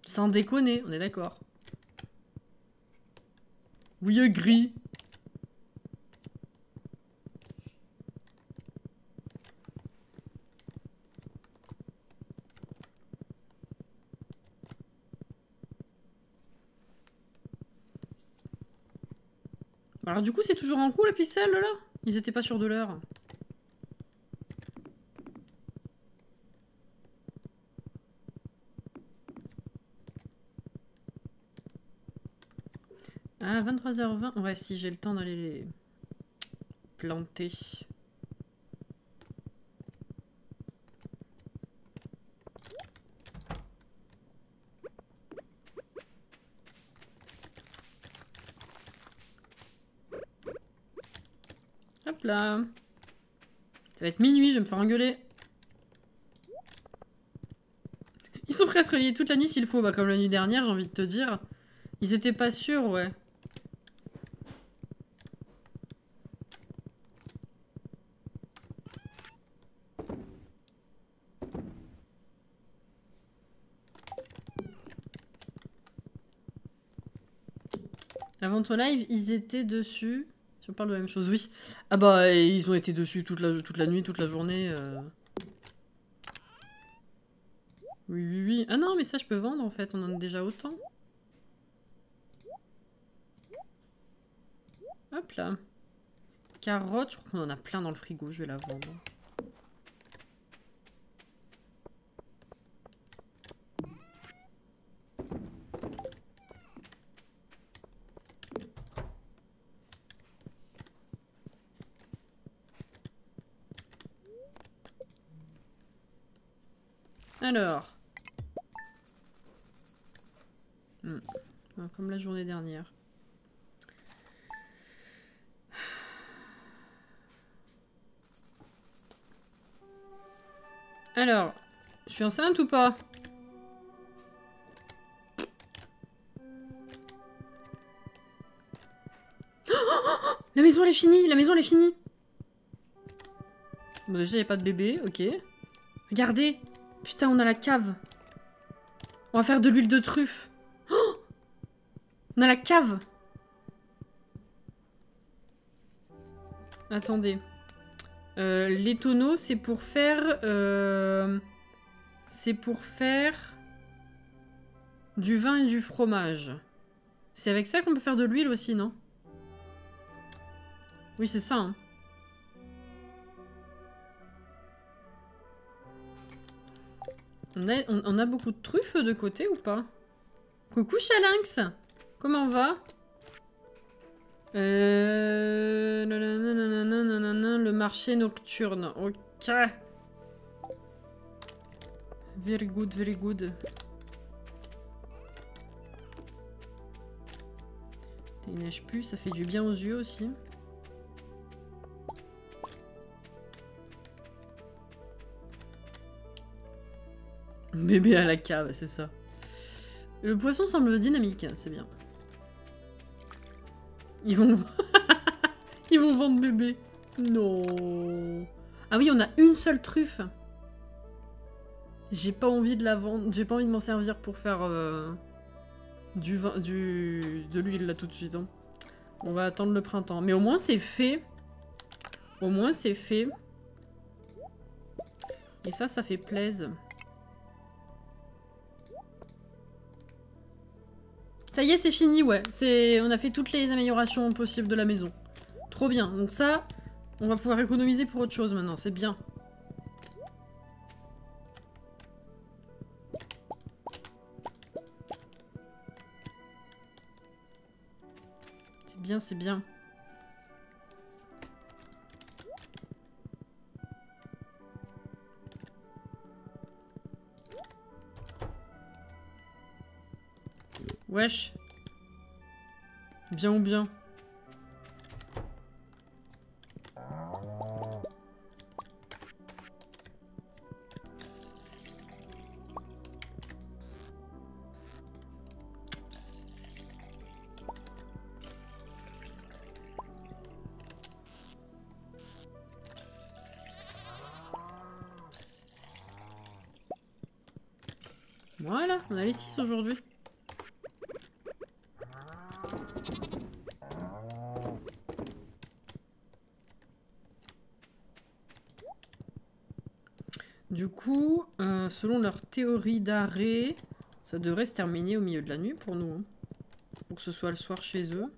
Sans déconner, on est d'accord. Oui, gris. Alors du coup, c'est toujours en cours les pixels, là? Ils étaient pas sûrs de l'heure. Ah, 23 h 20. Ouais, si j'ai le temps d'aller les planter. Hop là. Ça va être minuit, je vais me faire engueuler. Ils sont presque reliés toute la nuit s'il faut. Bah, comme la nuit dernière, j'ai envie de te dire. Ils étaient pas sûrs, ouais. Avant ton live, ils étaient dessus. Si on parle de la même chose, oui. Ah bah, ils ont été dessus toute la nuit, toute la journée. Oui, oui, oui. Ah non, mais ça, je peux vendre, en fait. On en a déjà autant. Hop là. Carotte, je crois qu'on en a plein dans le frigo. Je vais la vendre. Alors. Comme la journée dernière. Alors. Je suis enceinte ou pas? La maison elle est finie! La maison elle est finie! Bon, déjà, il n'y a pas de bébé, ok. Regardez! Putain, on a la cave! On va faire de l'huile de truffe! Oh, on a la cave! Attendez. Les tonneaux, c'est pour faire... c'est pour faire... du vin et du fromage. C'est avec ça qu'on peut faire de l'huile aussi, non? Oui, c'est ça, hein. On a beaucoup de truffes de côté ou pas? Coucou Chalinx! Comment on va? Le marché nocturne. Ok. Very good, very good. Il neige plus, ça fait du bien aux yeux aussi. Bébé à la cave, c'est ça. Le poisson semble dynamique, c'est bien. Ils vont... Ils vont vendre bébé. Non. Ah oui, on a une seule truffe. J'ai pas envie de la vendre. J'ai pas envie de m'en servir pour faire de l'huile là tout de suite. Hein. On va attendre le printemps. Mais au moins c'est fait. Au moins c'est fait. Et ça fait plaisir. Ça y est, c'est fini, ouais. On a fait toutes les améliorations possibles de la maison. Trop bien. Donc ça, on va pouvoir économiser pour autre chose maintenant. C'est bien. C'est bien, c'est bien. Wesh. Bien ou bien? Voilà, on a les 6 aujourd'hui. Du coup, selon leur théorie d'arrêt, ça devrait se terminer au milieu de la nuit pour nous. Hein. Pour que ce soit le soir chez eux.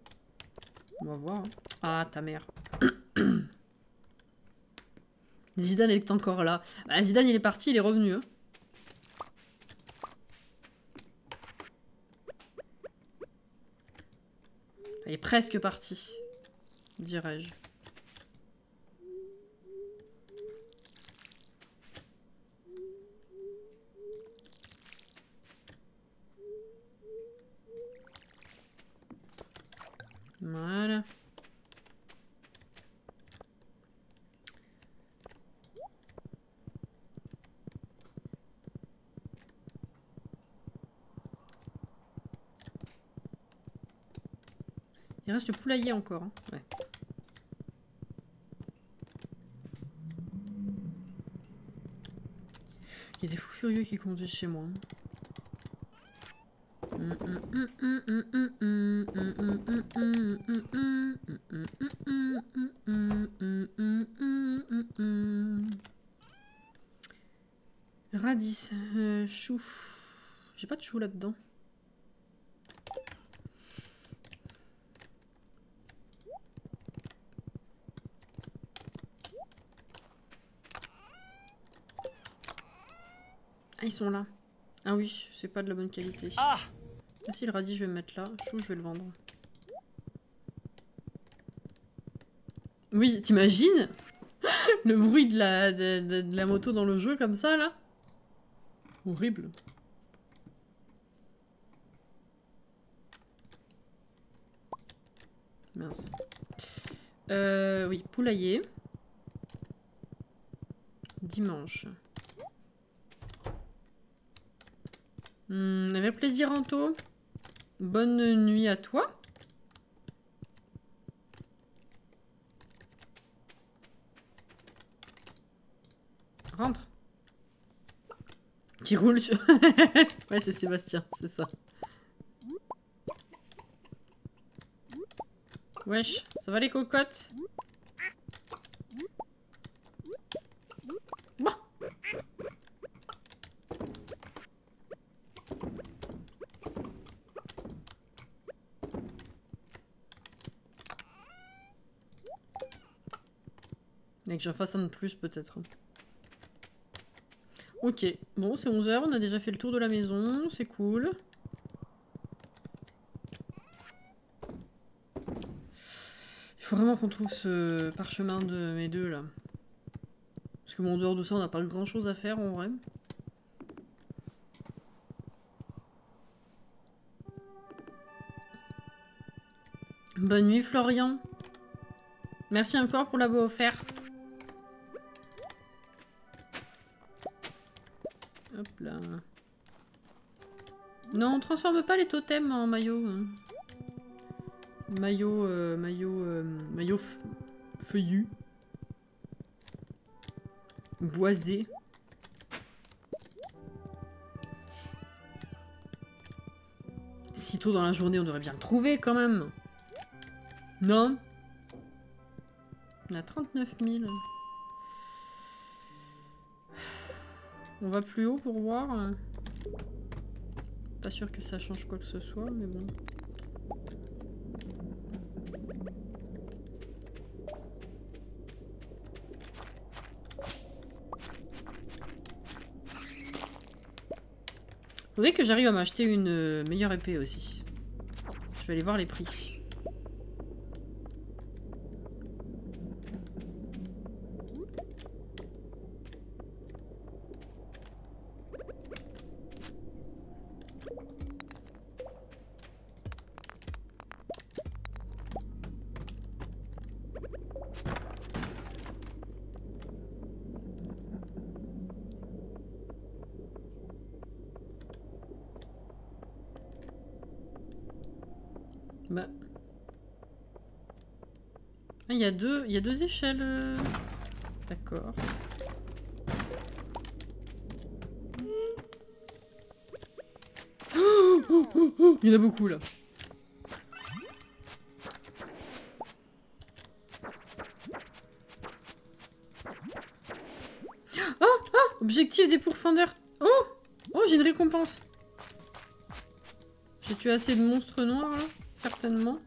On va voir. Hein. Ah, ta mère. Zidane est encore là. Bah, Zidane, il est parti, il est revenu. Hein. Il est presque parti, dirais-je. Voilà. Il reste le poulailler encore. Hein. Ouais. Il y a des fous furieux qui conduisent chez moi. Radis, chou. J'ai pas de chou là-dedans. Ah, ils sont là. Ah oui, c'est pas de la bonne qualité. Ah, si le radis, je vais me mettre là. Chou, je vais le vendre. Oui, t'imagines le bruit de la moto dans le jeu comme ça, là? Horrible. Mince. Oui, poulailler. Dimanche. Avec plaisir, Anto. Bonne nuit à toi. Rentre. Qui roule sur... Ouais, c'est Sébastien, c'est ça. Wesh, ça va les cocottes? Bah. Et que j'en fasse un de plus peut-être. Ok, bon c'est 11 h, on a déjà fait le tour de la maison, c'est cool. Il faut vraiment qu'on trouve ce parchemin de mes deux là. Parce que bon, en dehors de ça, on n'a pas grand chose à faire en vrai. Bonne nuit Florian. Merci encore pour l'abo offert. Hop là. Non, on transforme pas les totems en maillot. Maillot feuillu. Boisé. Si tôt dans la journée, on devrait bien le trouver quand même. Non? On a 39 000. On va plus haut pour voir. Pas sûr que ça change quoi que ce soit, mais bon. Faudrait que j'arrive à m'acheter une meilleure épée aussi. Je vais aller voir les prix. Bah... Ah, il y a deux échelles. D'accord. Il y en a beaucoup là. Objectif des pourfendeurs. Oh! Oh, j'ai une récompense. J'ai tué assez de monstres noirs là, certainement.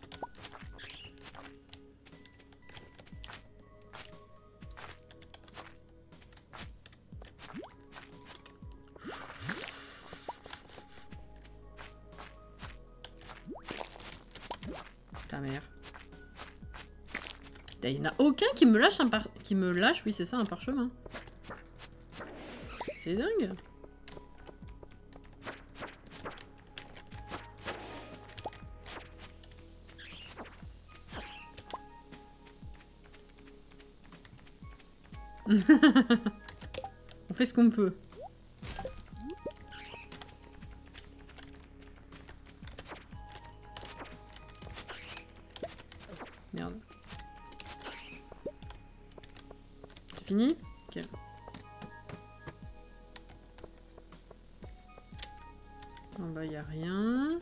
Ta mère. Il n'y en a aucun qui me lâche oui c'est ça, un parchemin. C'est dingue. On fait ce qu'on peut. Merde. C'est fini? Ok. En bas, y a rien.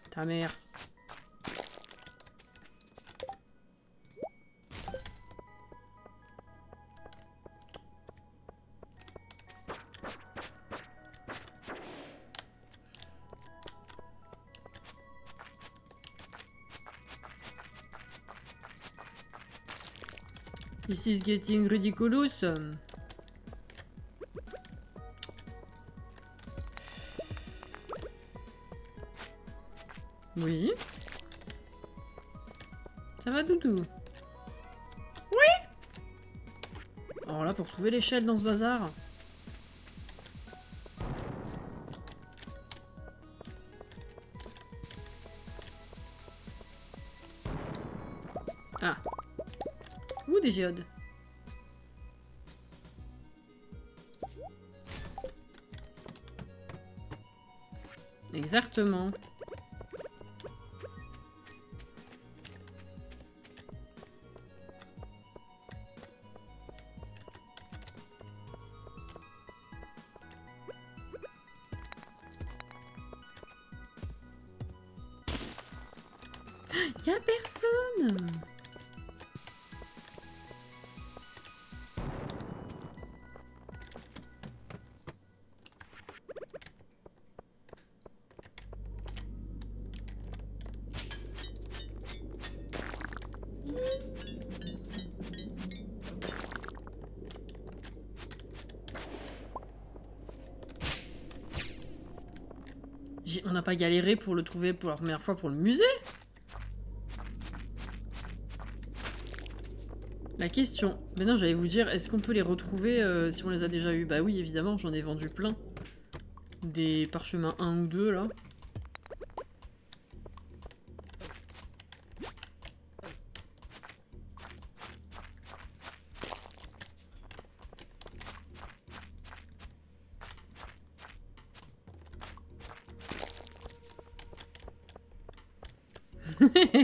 Ta mère. This is getting ridiculous. Oui. Ça va, Doudou? Oui. Alors là, pour trouver l'échelle dans ce bazar. Ah. Ouh, des géodes. Exactement. Y'a personne. On n'a pas galéré pour le trouver pour la première fois pour le musée. La question, maintenant j'allais vous dire, est-ce qu'on peut les retrouver si on les a déjà eus? Bah oui, évidemment, j'en ai vendu plein. Des parchemins 1 ou 2 là.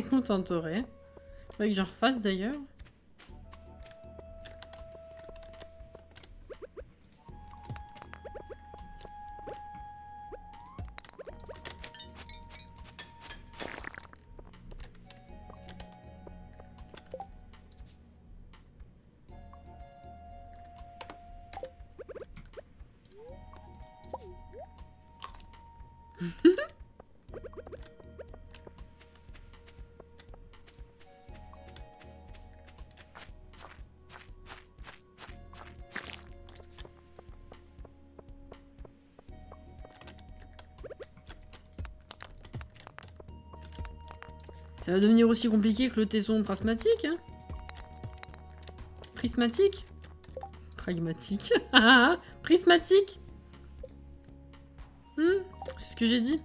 Contenterait. Faudrait que j'en refasse d'ailleurs. Ça va devenir aussi compliqué que le tesson prismatique, hein? Prismatique? Pragmatique. Prismatique. C'est ce que j'ai dit.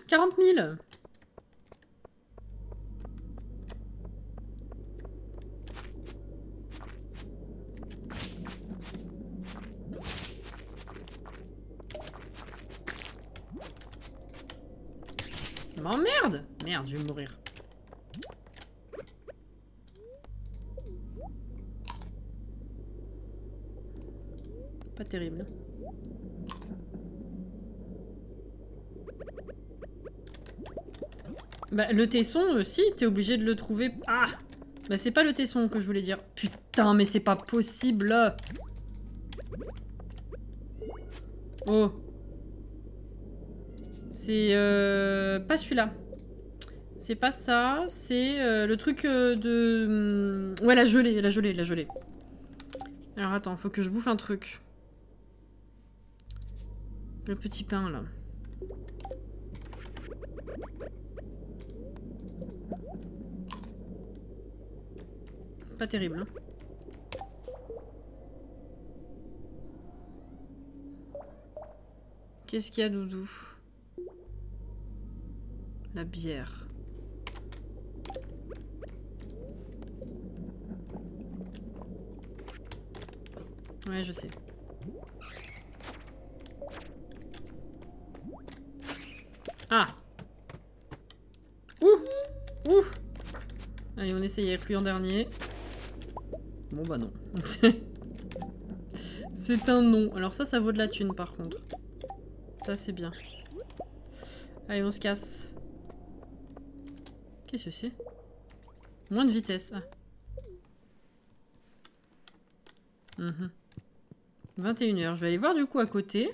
40 000. M'emmerde. Merde, je vais mourir. Pas terrible. Bah, le tesson, si, t'es obligé de le trouver. Ah! Bah, c'est pas le tesson que je voulais dire. Putain, mais c'est pas possible! Oh! C'est pas celui-là. C'est pas ça, c'est le truc de... Ouais, la gelée, la gelée, la gelée. Alors attends, faut que je bouffe un truc. Le petit pain, là. Pas terrible, hein. Qu'est-ce qu'il y a, Doudou? La bière. Ouais, je sais. Ah! Ouh! Ouh! Allez, on essaye avec lui en dernier. Bon, bah non. C'est un non. Alors ça vaut de la thune, par contre. Ça, c'est bien. Allez, on se casse. Qu'est-ce que c'est? Moins de vitesse. Ah. 21h. Je vais aller voir du coup à côté.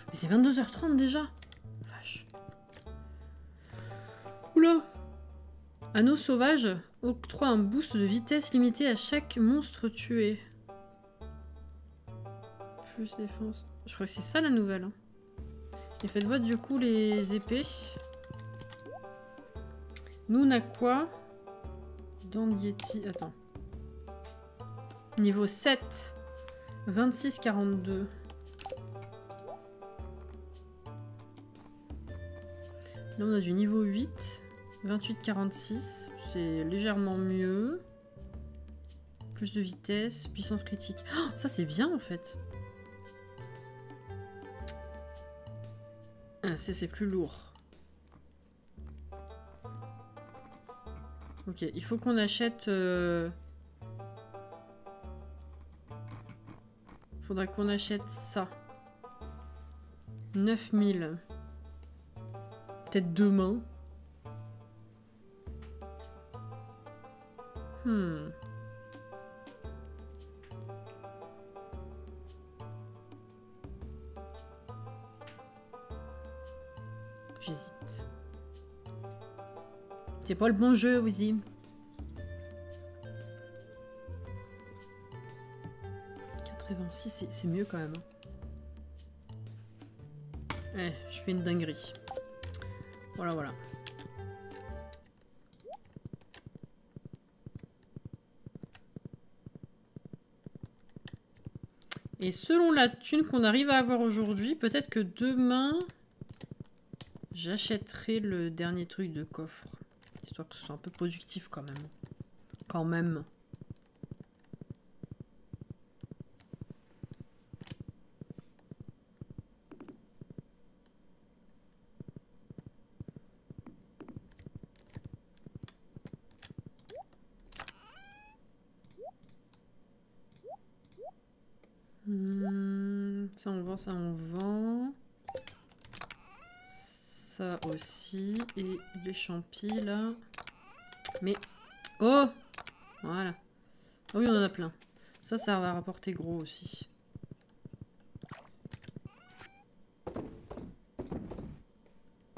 Mais c'est 22h30 déjà. Vache. Oula. Anneau sauvage octroie un boost de vitesse limité à chaque monstre tué. Plus défense. Je crois que c'est ça la nouvelle. Hein. Et faites voir du coup les épées. Nous on a quoi? Dandietti. Attends. Niveau 7. 26-42. Là on a du niveau 8. 28-46. C'est légèrement mieux. Plus de vitesse. Puissance critique. Oh, ça c'est bien en fait. Ah, c'est plus lourd. Ok, il faut qu'on achète... Faudra qu'on achète ça. 9000. Peut-être demain. J'hésite. C'est pas le bon jeu, Wizzy. C'est mieux quand même. Eh, je fais une dinguerie. Voilà, voilà. Et selon la thune qu'on arrive à avoir aujourd'hui, peut-être que demain, j'achèterai le dernier truc de coffre. Histoire que ce soit un peu productif quand même. Quand même. Ça on vend, ça on vend. Ça aussi. Et les champis là. Mais... Oh! Voilà. Ah oui, on en a plein. Ça va rapporter gros aussi.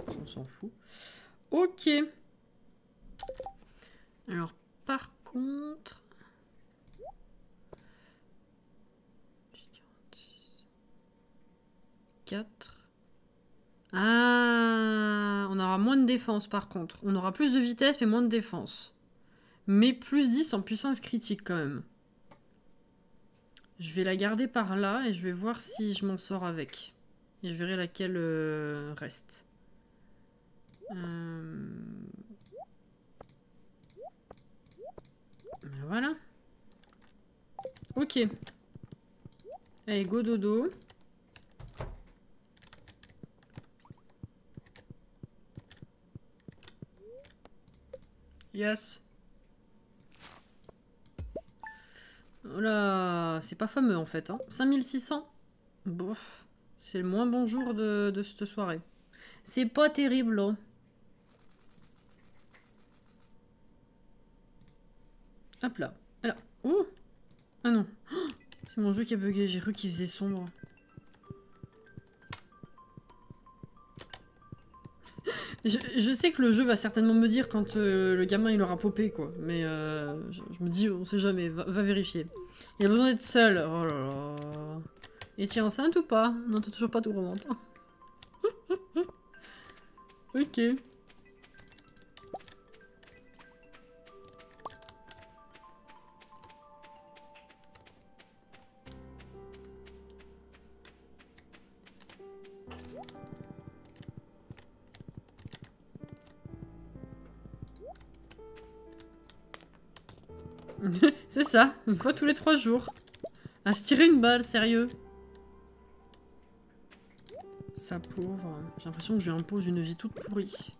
On s'en fout. Ok. Alors, par contre... 4. Ah, on aura moins de défense par contre. On aura plus de vitesse mais moins de défense. Mais plus 10 en puissance critique quand même. Je vais la garder par là et je vais voir si je m'en sors avec. Et je verrai laquelle reste. Voilà. Ok. Allez, go dodo. Yes. Oh là, c'est pas fameux en fait. Hein. 5600. Bouf. C'est le moins bon jour de cette soirée. C'est pas terrible. Hein. Hop là. Alors. Oh. Ah non. Oh, c'est mon jeu qui a bugué. J'ai cru qu'il faisait sombre. Je sais que le jeu va certainement me dire quand le gamin il aura popé quoi. Mais je me dis on sait jamais. Va vérifier. Il a besoin d'être seul. Oh là là. Et t'es enceinte ou pas? Non, t'as toujours pas tout remonté. Ok. C'est ça, une fois tous les 3 jours. À se tirer une balle, sérieux. Ça pauvre. J'ai l'impression que je lui impose une vie toute pourrie.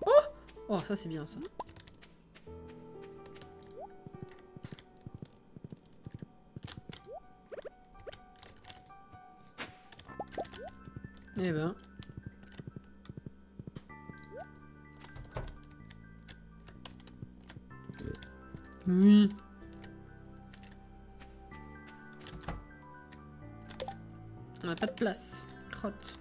Oh! Oh, ça c'est bien ça. Eh ben. Oui. On n'a pas de place. Crotte.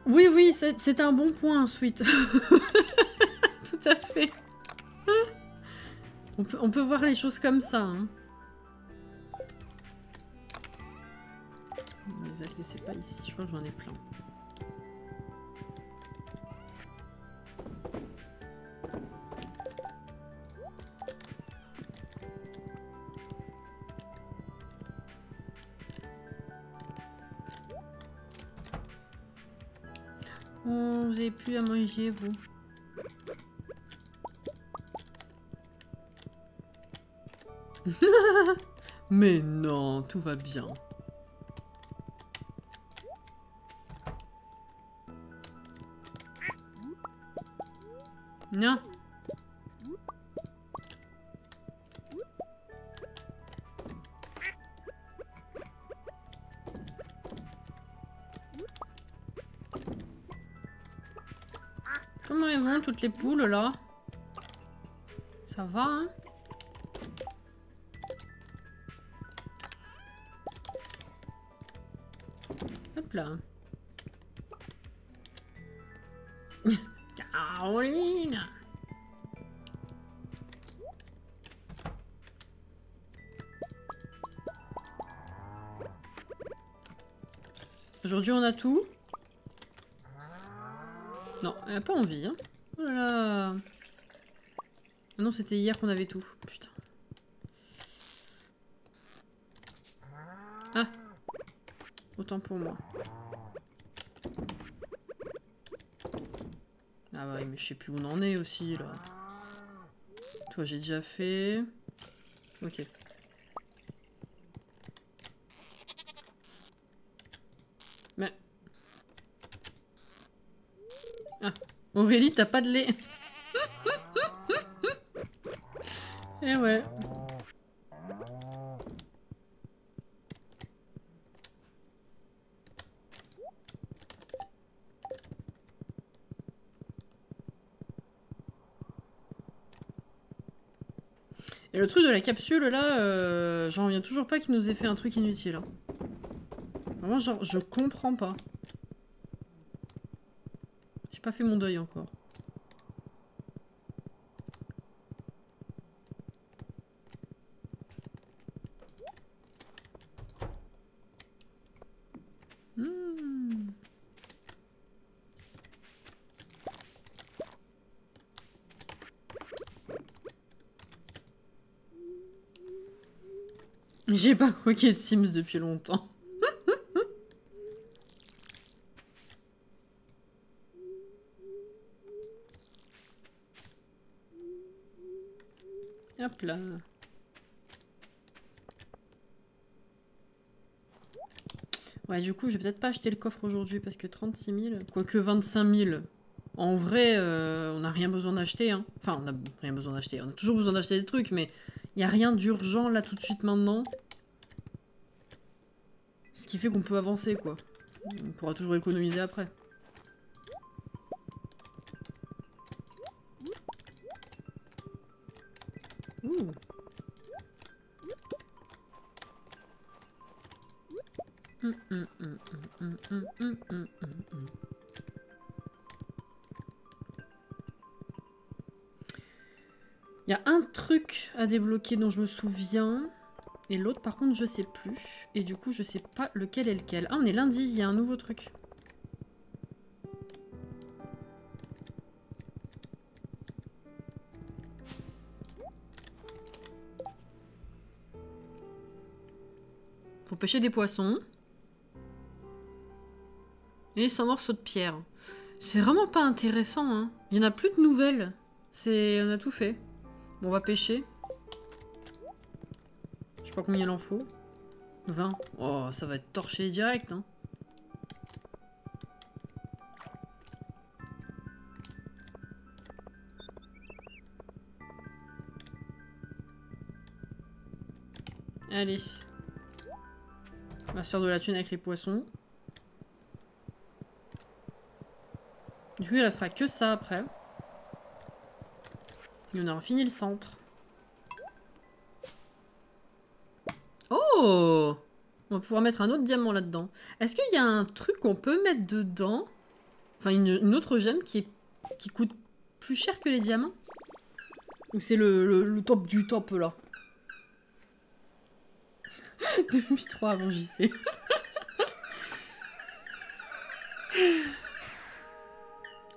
Oui, oui, c'est un bon point, Sweet. Tout à fait. On peut voir les choses comme ça. Hein. Les algues, c'est pas ici. Je crois que j'en ai plein. Oh, vous avez plus à manger, vous. Mais non, tout va bien. Non. Comment elles vont toutes les poules là? Ça va hein? Hop là. Caroline. Aujourd'hui on a tout. Non, elle a pas envie hein. Oh là là. Ah non, c'était hier qu'on avait tout. Putain. Ah. Autant pour moi. Ah bah oui, mais je sais plus où on en est aussi, là. Toi, j'ai déjà fait. Ok. Mais... Ah. Aurélie, t'as pas de lait. Eh ouais. Et le truc de la capsule là, j'en reviens toujours pas qu'il nous ait fait un truc inutile. Hein. Vraiment, genre, je comprends pas. J'ai pas fait mon deuil encore. J'ai pas croqué de Sims depuis longtemps. Hop là. Ouais, du coup, je vais peut-être pas acheter le coffre aujourd'hui parce que 36 000, quoique 25 000. En vrai, on n'a rien besoin d'acheter. Hein. Enfin, on n'a rien besoin d'acheter. On a toujours besoin d'acheter des trucs, mais il n'y a rien d'urgent là tout de suite maintenant. Ce qui fait qu'on peut avancer, quoi. On pourra toujours économiser après. Ouh. Il y a un truc à débloquer dont je me souviens. Et l'autre, par contre, je sais plus. Et du coup, je sais pas lequel est lequel. Ah, on est lundi, il y a un nouveau truc. Faut pêcher des poissons. Et 100 morceaux de pierre. C'est vraiment pas intéressant, hein. Il y en a plus de nouvelles. On a tout fait. Bon, on va pêcher. Je sais pas combien il en faut. 20. Oh, ça va être torché direct, hein. Allez. On va se faire de la thune avec les poissons. Du coup, il restera que ça après. Et on aura fini le centre. Oh! On va pouvoir mettre un autre diamant là-dedans. Est-ce qu'il y a un truc qu'on peut mettre dedans? Enfin, une autre gemme qui coûte plus cher que les diamants? Ou c'est le top du top, là? 2003 avant JC.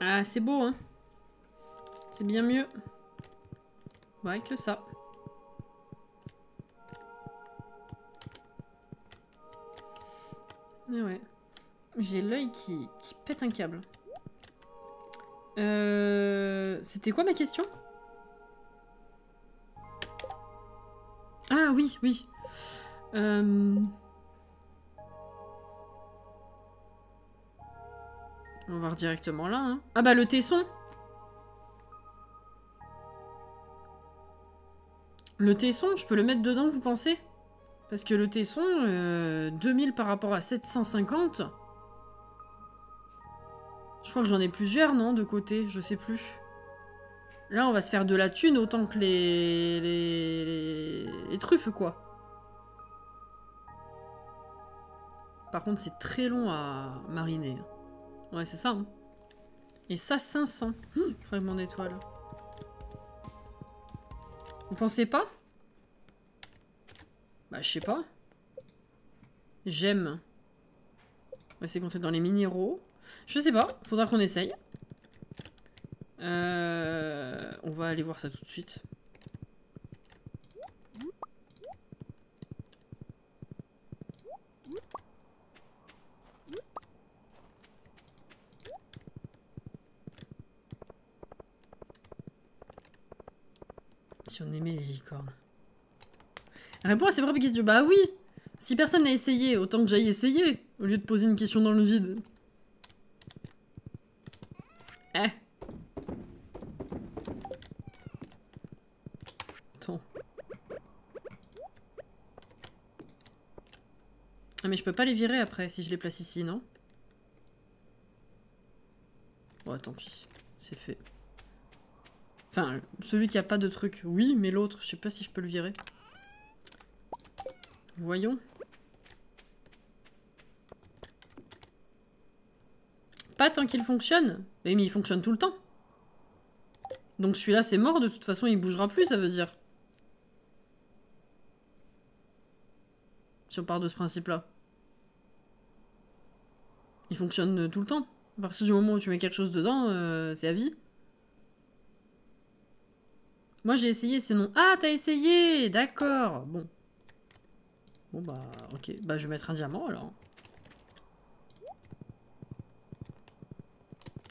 Ah, c'est beau, hein? C'est bien mieux. Ouais, que ça. Et ouais. J'ai l'œil qui pète un câble. C'était quoi ma question? Ah oui, oui. On va voir directement là. Hein. Ah bah le tesson. Le tesson, je peux le mettre dedans, vous pensez? Parce que le tesson, 2000 par rapport à 750. Je crois que j'en ai plusieurs, non, de côté, je sais plus. Là, on va se faire de la thune autant que les truffes, quoi. Par contre, c'est très long à mariner. Ouais, c'est ça. Hein. Et ça, 500. Fragment d'étoile. Vous pensez pas? Bah, je sais pas. J'aime. On va essayer de compter dans les minéraux. Je sais pas. Faudra qu'on essaye. On va aller voir ça tout de suite. Si on aimait les licornes. Réponds à ces vraies questions. Bah oui! Si personne n'a essayé, autant que j'aille essayer, au lieu de poser une question dans le vide. Eh! Attends. Ah mais je peux pas les virer après si je les place ici, non? Bon, tant pis. C'est fait. Enfin, celui qui a pas de truc, oui, mais l'autre, je sais pas si je peux le virer. Voyons. Pas tant qu'il fonctionne. Mais il fonctionne tout le temps. Donc celui-là, c'est mort, de toute façon, il bougera plus, ça veut dire. Si on part de ce principe-là. Il fonctionne tout le temps. À partir du moment où tu mets quelque chose dedans, c'est à vie. Moi, j'ai essayé, sinon... Ah, t'as essayé! D'accord, bon. Bon bah ok, bah je vais mettre un diamant alors.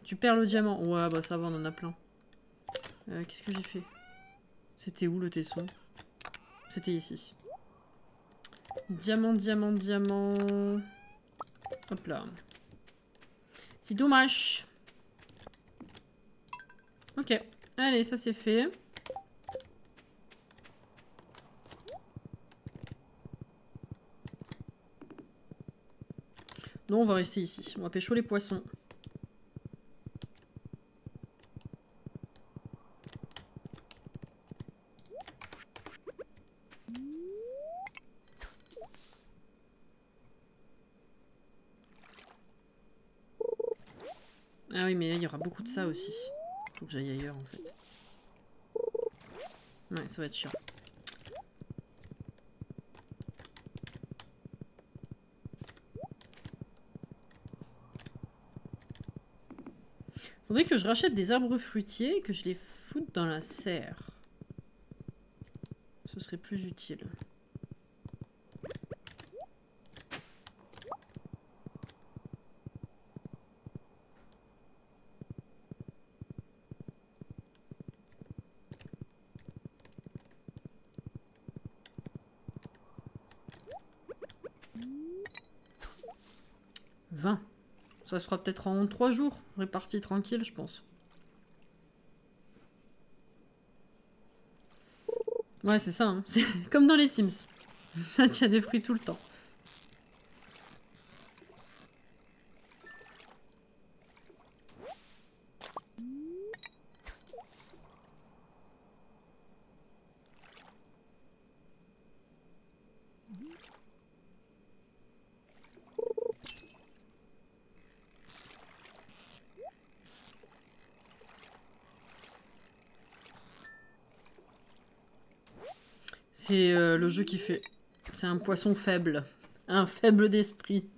Tu perds le diamant. Ouais bah ça va, on en a plein. Qu'est-ce que j'ai fait? C'était où le tesson? C'était ici. Diamant, diamant, diamant. Hop là. C'est dommage. Ok. Allez, ça c'est fait. Non, on va rester ici. On va pécho les poissons. Ah oui, mais là, il y aura beaucoup de ça aussi. Faut que j'aille ailleurs, en fait. Ouais, ça va être chiant. Faudrait que je rachète des arbres fruitiers et que je les foute dans la serre. Ce serait plus utile. Ça sera peut-être en 3 jours, réparti tranquille, je pense. Ouais, c'est ça, hein. C'est comme dans les Sims. Ça tient des fruits tout le temps. C'est le jeu qui fait. C'est un poisson faible. Un faible d'esprit.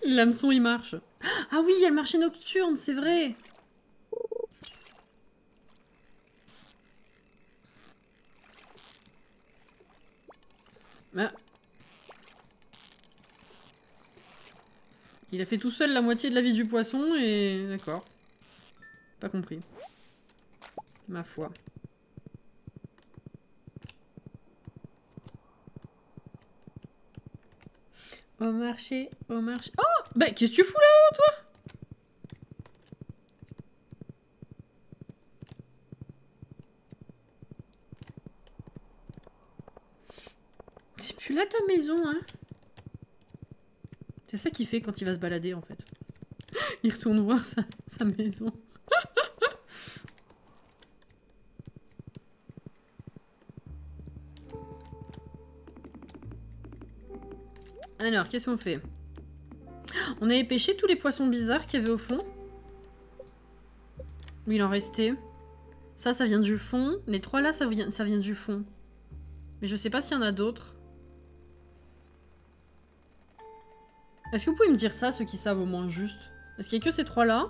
L'hameçon, il marche. Ah oui, il y a le marché nocturne, c'est vrai. Ah. Il a fait tout seul la moitié de la vie du poisson et... D'accord. Pas compris. Ma foi. Au marché, au marché... Oh! Bah, qu'est-ce que tu fous là-haut, toi? C'est plus là ta maison, hein? C'est ça qu'il fait quand il va se balader, en fait. Il retourne voir sa maison. Alors, qu'est-ce qu'on fait? On avait pêché tous les poissons bizarres qu'il y avait au fond. Où il en restait. Ça vient du fond. Les 3 là, ça vient du fond. Mais je sais pas s'il y en a d'autres. Est-ce que vous pouvez me dire ça, ceux qui savent au moins juste? Est-ce qu'il y a que ces 3 là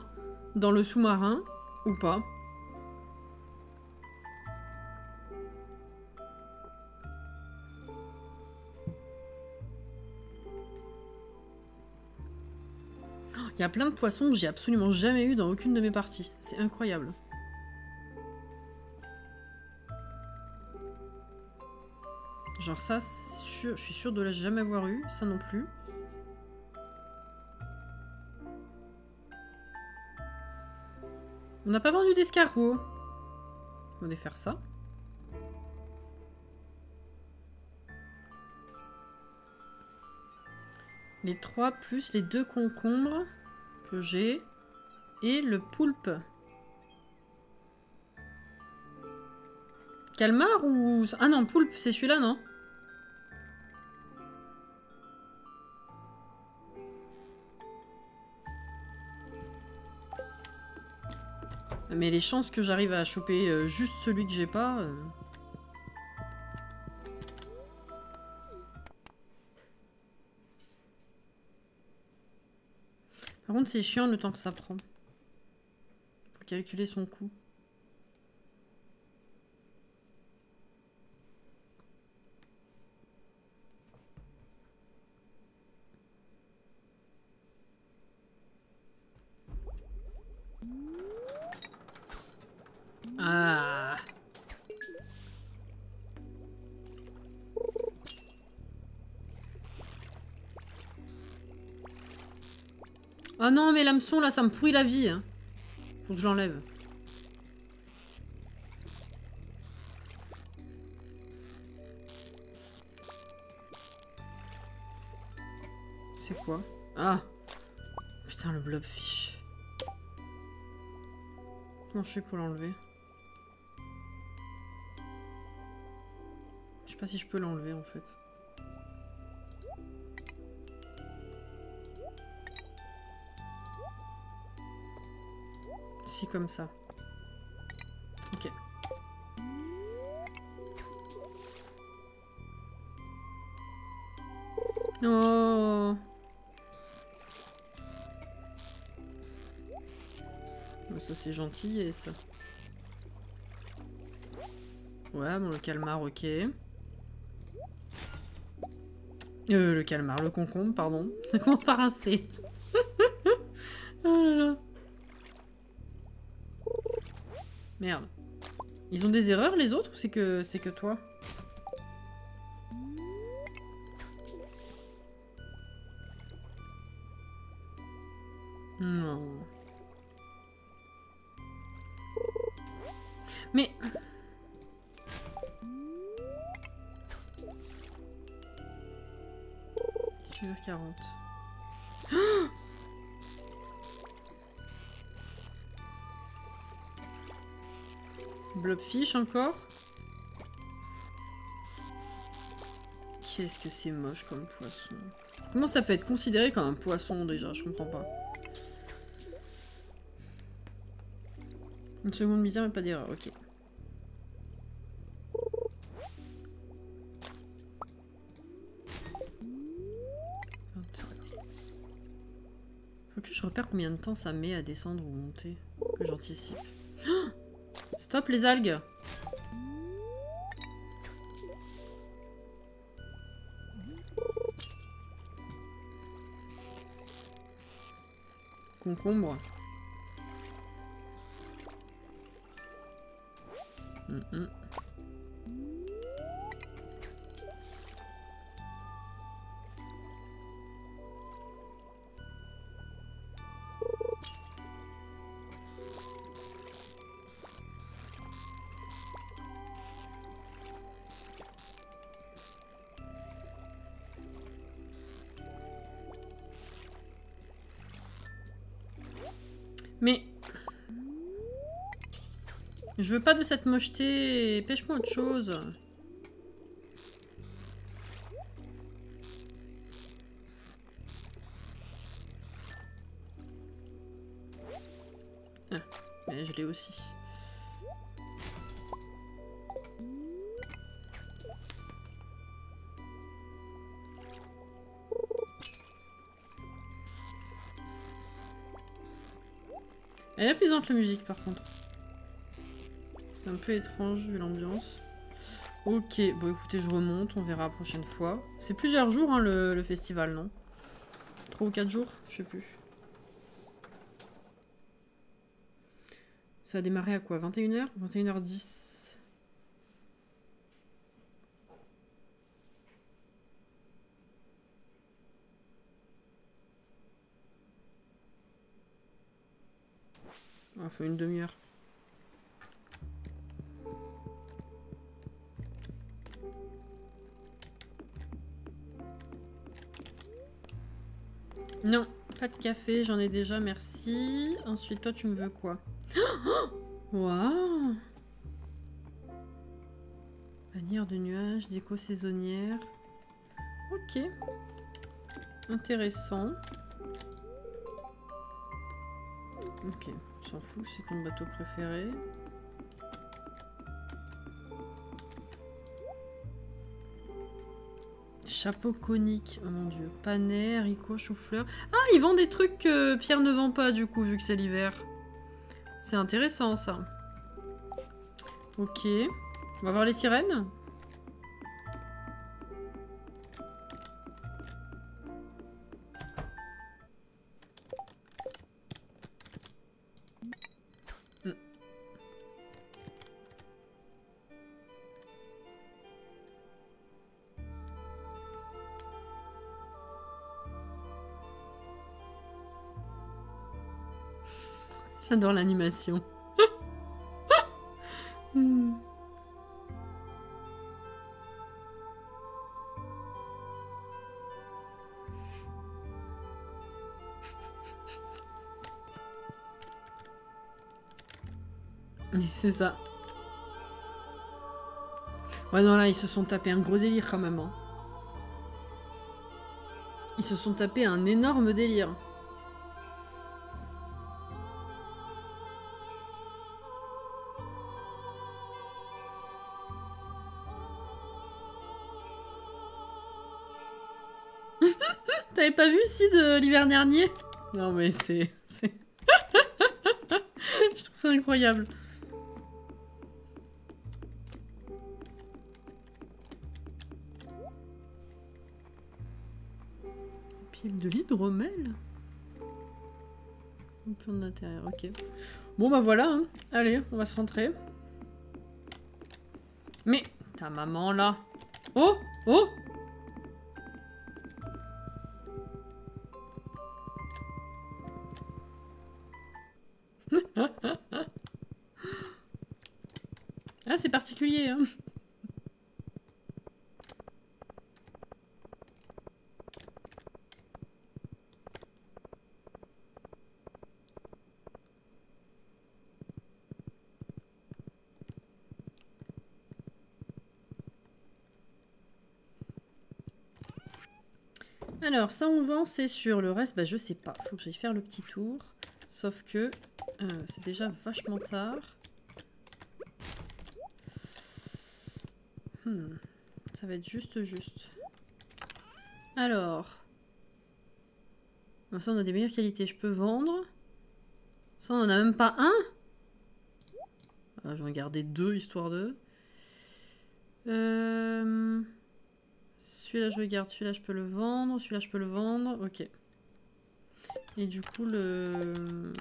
dans le sous-marin ou pas? Il y a plein de poissons que j'ai absolument jamais eu dans aucune de mes parties. C'est incroyable. Genre ça, je suis sûre de la jamais avoir eu. Ça non plus. On n'a pas vendu d'escargot. On va faire ça. Les 3 plus les 2 concombres que j'ai. Et le poulpe. Calmar ou... Ah non, poulpe, c'est celui-là, non? Mais les chances que j'arrive à choper juste celui que j'ai pas... Par contre, c'est chiant le temps que ça prend. Faut calculer son coût. Ah non, mais l'hameçon, là, ça me pourrit la vie. Hein. Faut que je l'enlève. C'est quoi? Ah! Putain, le blobfish. Comment je fais pour l'enlever? Je sais pas si je peux l'enlever, en fait. Si, comme ça. Ok. Oh! Ça c'est gentil et ça. Ouais, bon le calmar, ok. Le calmar, le concombre, pardon. Ça commence par un C. Oh là là. Merde. Ils ont des erreurs les autres ou c'est que toi? Non. Mais... 19h40. Oh, blobfish encore. Qu'est-ce que c'est moche comme poisson. Comment ça peut être considéré comme un poisson déjà? Je comprends pas. Une seconde misère mais pas d'erreur, ok. Faut que je repère combien de temps ça met à descendre ou monter. Que j'anticipe. Oh, stop les algues! Concombre. Mais... je veux pas de cette mocheté. Pêche-moi autre chose. Ah, mais je l'ai aussi. Elle est apaisante la musique par contre. C'est un peu étrange vu l'ambiance. Ok, bon écoutez, je remonte, on verra la prochaine fois. C'est plusieurs jours hein, le festival, non? 3 ou 4 jours? Je sais plus. Ça a démarré à quoi? 21h? 21h10. Ah, faut une demi-heure. Non, pas de café, j'en ai déjà, merci. Ensuite, toi, tu me veux quoi? Waouh! Bannière de nuages, déco saisonnière. Ok. Intéressant. Ok, s'en fout, c'est ton bateau préféré. Chapeau conique, oh mon dieu. Panais, haricots, chou-fleur. Ah, ils vendent des trucs que Pierre ne vend pas du coup, vu que c'est l'hiver. C'est intéressant ça. Ok. On va voir les sirènes. J'adore l'animation. C'est ça. Ouais, non, là, ils se sont tapés un gros délire quand même. Hein. Ils se sont tapés un énorme délire. T'avais pas vu Sid l'hiver dernier? Non, mais c'est... Je trouve ça incroyable. Pile de l'hydromel. Un plan de l'intérieur, ok. Bon bah voilà, hein. Allez, on va se rentrer. Mais, ta maman là. Oh, oh. Ah, c'est particulier, hein. Alors, ça on vend, c'est sûr. Le reste, bah je sais pas. Faut que j'aille faire le petit tour. Sauf que c'est déjà vachement tard. Ça va être juste. Alors. Ça, on a des meilleures qualités. Je peux vendre. Ça, on en a même pas un. Ah, je vais en garder deux, histoire de... Celui-là, je le garde. Celui-là, je peux le vendre. Celui-là, je peux le vendre. Ok. Et du coup, le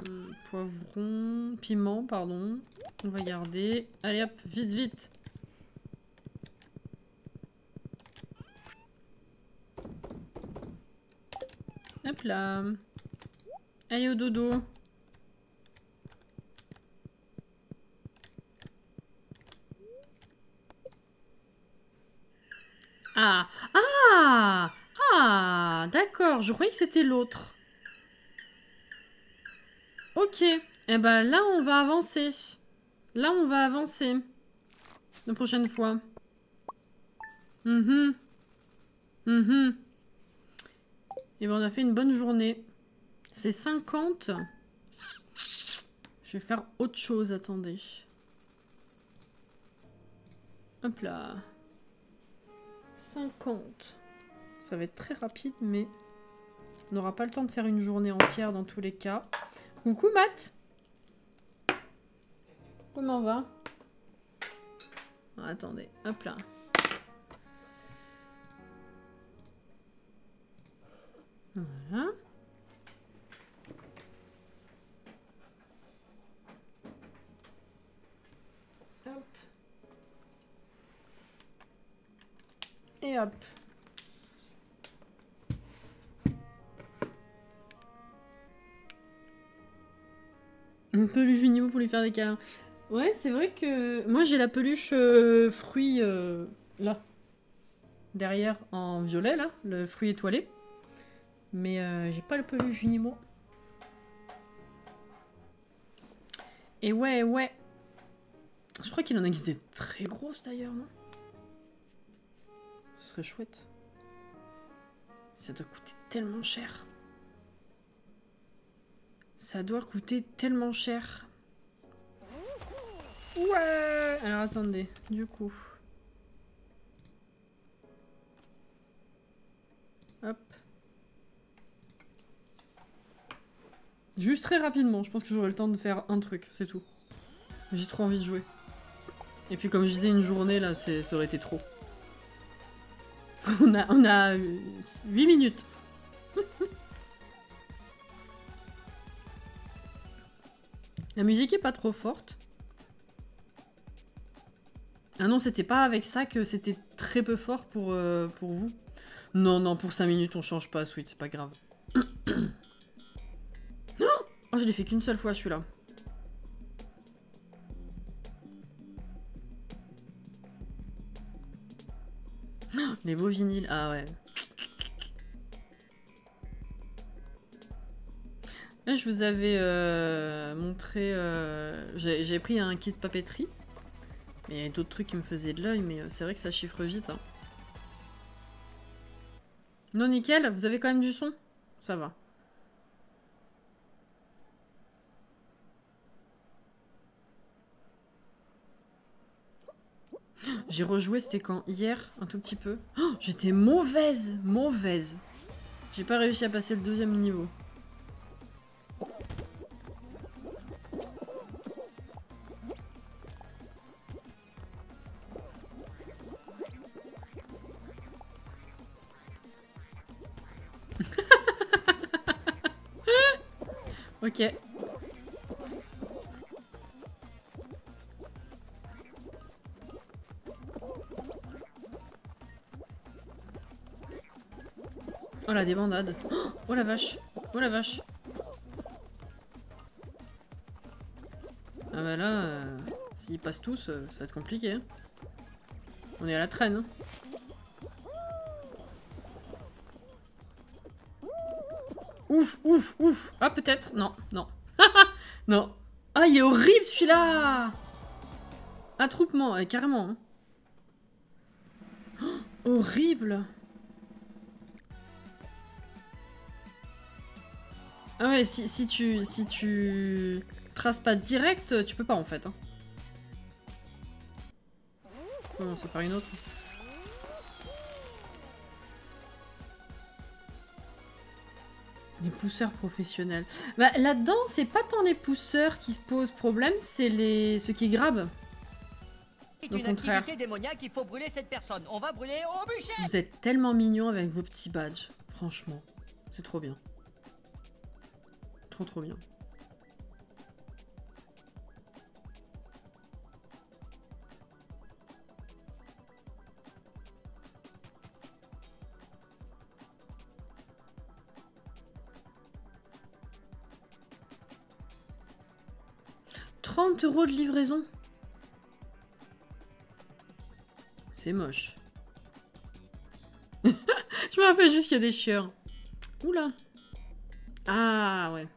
poivron... Piment, pardon. On va garder. Allez, hop, vite. Hop là. Allez au dodo. Ah, d'accord. Je croyais que c'était l'autre. Ok. Eh ben là, on va avancer. La prochaine fois. Et ben on a fait une bonne journée. C'est 50. Je vais faire autre chose, attendez. Hop là. 50. Ça va être très rapide, mais on n'aura pas le temps de faire une journée entière dans tous les cas. Coucou Matt. Comment va? Attendez, hop là. Voilà. Hop. Et hop. Une peluche Junimo pour lui faire des câlins. Ouais, c'est vrai que... Moi, j'ai la peluche fruit, là. Derrière, en violet, là. Le fruit étoilé. Mais j'ai pas le peluche Junimo. Et ouais. Je crois qu'il en existe des très grosses, d'ailleurs, non? Ce serait chouette. Ça doit coûter tellement cher. Ça doit coûter tellement cher. Ouais. Alors attendez, du coup. Hop. Juste très rapidement, je pense que j'aurai le temps de faire un truc, c'est tout. J'ai trop envie de jouer. Et puis comme je disais, une journée là, ça aurait été trop. On a 8 minutes. La musique est pas trop forte. Ah non, c'était pas avec ça que c'était très peu fort pour vous. Non, pour 5 minutes, on change pas, Sweet, c'est pas grave. Oh, je l'ai fait qu'une seule fois, celui-là. Les beaux vinyles, ah ouais. Là, je vous avais montré... J'ai pris un kit papeterie. Mais il y a d'autres trucs qui me faisaient de l'œil, mais c'est vrai que ça chiffre vite. Hein. Non, nickel, vous avez quand même du son? Ça va. J'ai rejoué, c'était quand? Hier, un tout petit peu. Oh, j'étais mauvaise, mauvaise. J'ai pas réussi à passer le 2e niveau. Ok. Oh la débandade. Oh la vache. Oh la vache. Ah bah là, s'ils passent tous, ça va être compliqué. Hein. On est à la traîne. Hein. Ouf, ouf, ouf. Ah peut-être. Non, non. Non. Ah il est horrible celui-là. Attroupement, carrément. Hein. Oh, horrible. Ah ouais, si tu traces pas direct, tu peux pas en fait. Hein. Faut commencer par une autre. Les pousseurs professionnels. Bah là-dedans, c'est pas tant les pousseurs qui se posent problème, c'est ceux qui grabent. Au contraire. Démoniaque, il faut brûler cette personne. On va brûler au bûcher. Vous êtes tellement mignons avec vos petits badges. Franchement, c'est trop bien. Trop bien. « 30 € de livraison. C'est moche. Je me rappelle juste qu'il y a des chieurs. Oula. Ah ouais.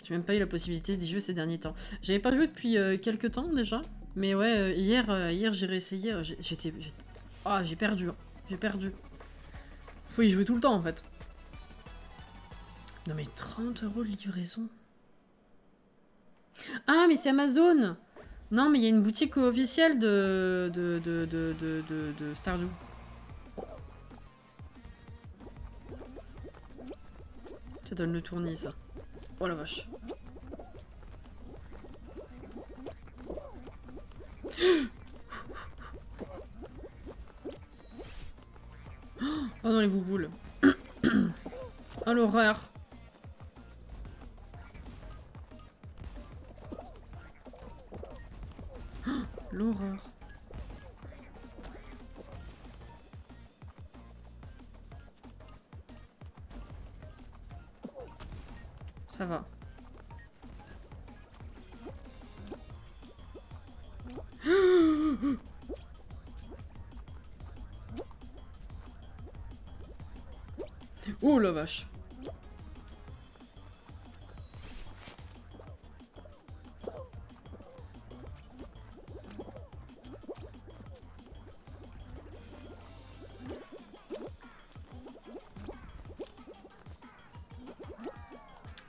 J'ai même pas eu la possibilité d'y jouer ces derniers temps. J'avais pas joué depuis quelques temps déjà. Mais ouais, hier j'ai réessayé. J'ai perdu. Hein. J'ai perdu. Faut y jouer tout le temps en fait. Non mais 30 € de livraison. Ah mais c'est Amazon. Non mais il y a une boutique officielle de Stardew. Ça donne le tournis ça. Oh la vache. Oh non les bouboules. Oh l'horreur. L'horreur. Ça va. Oh la vache.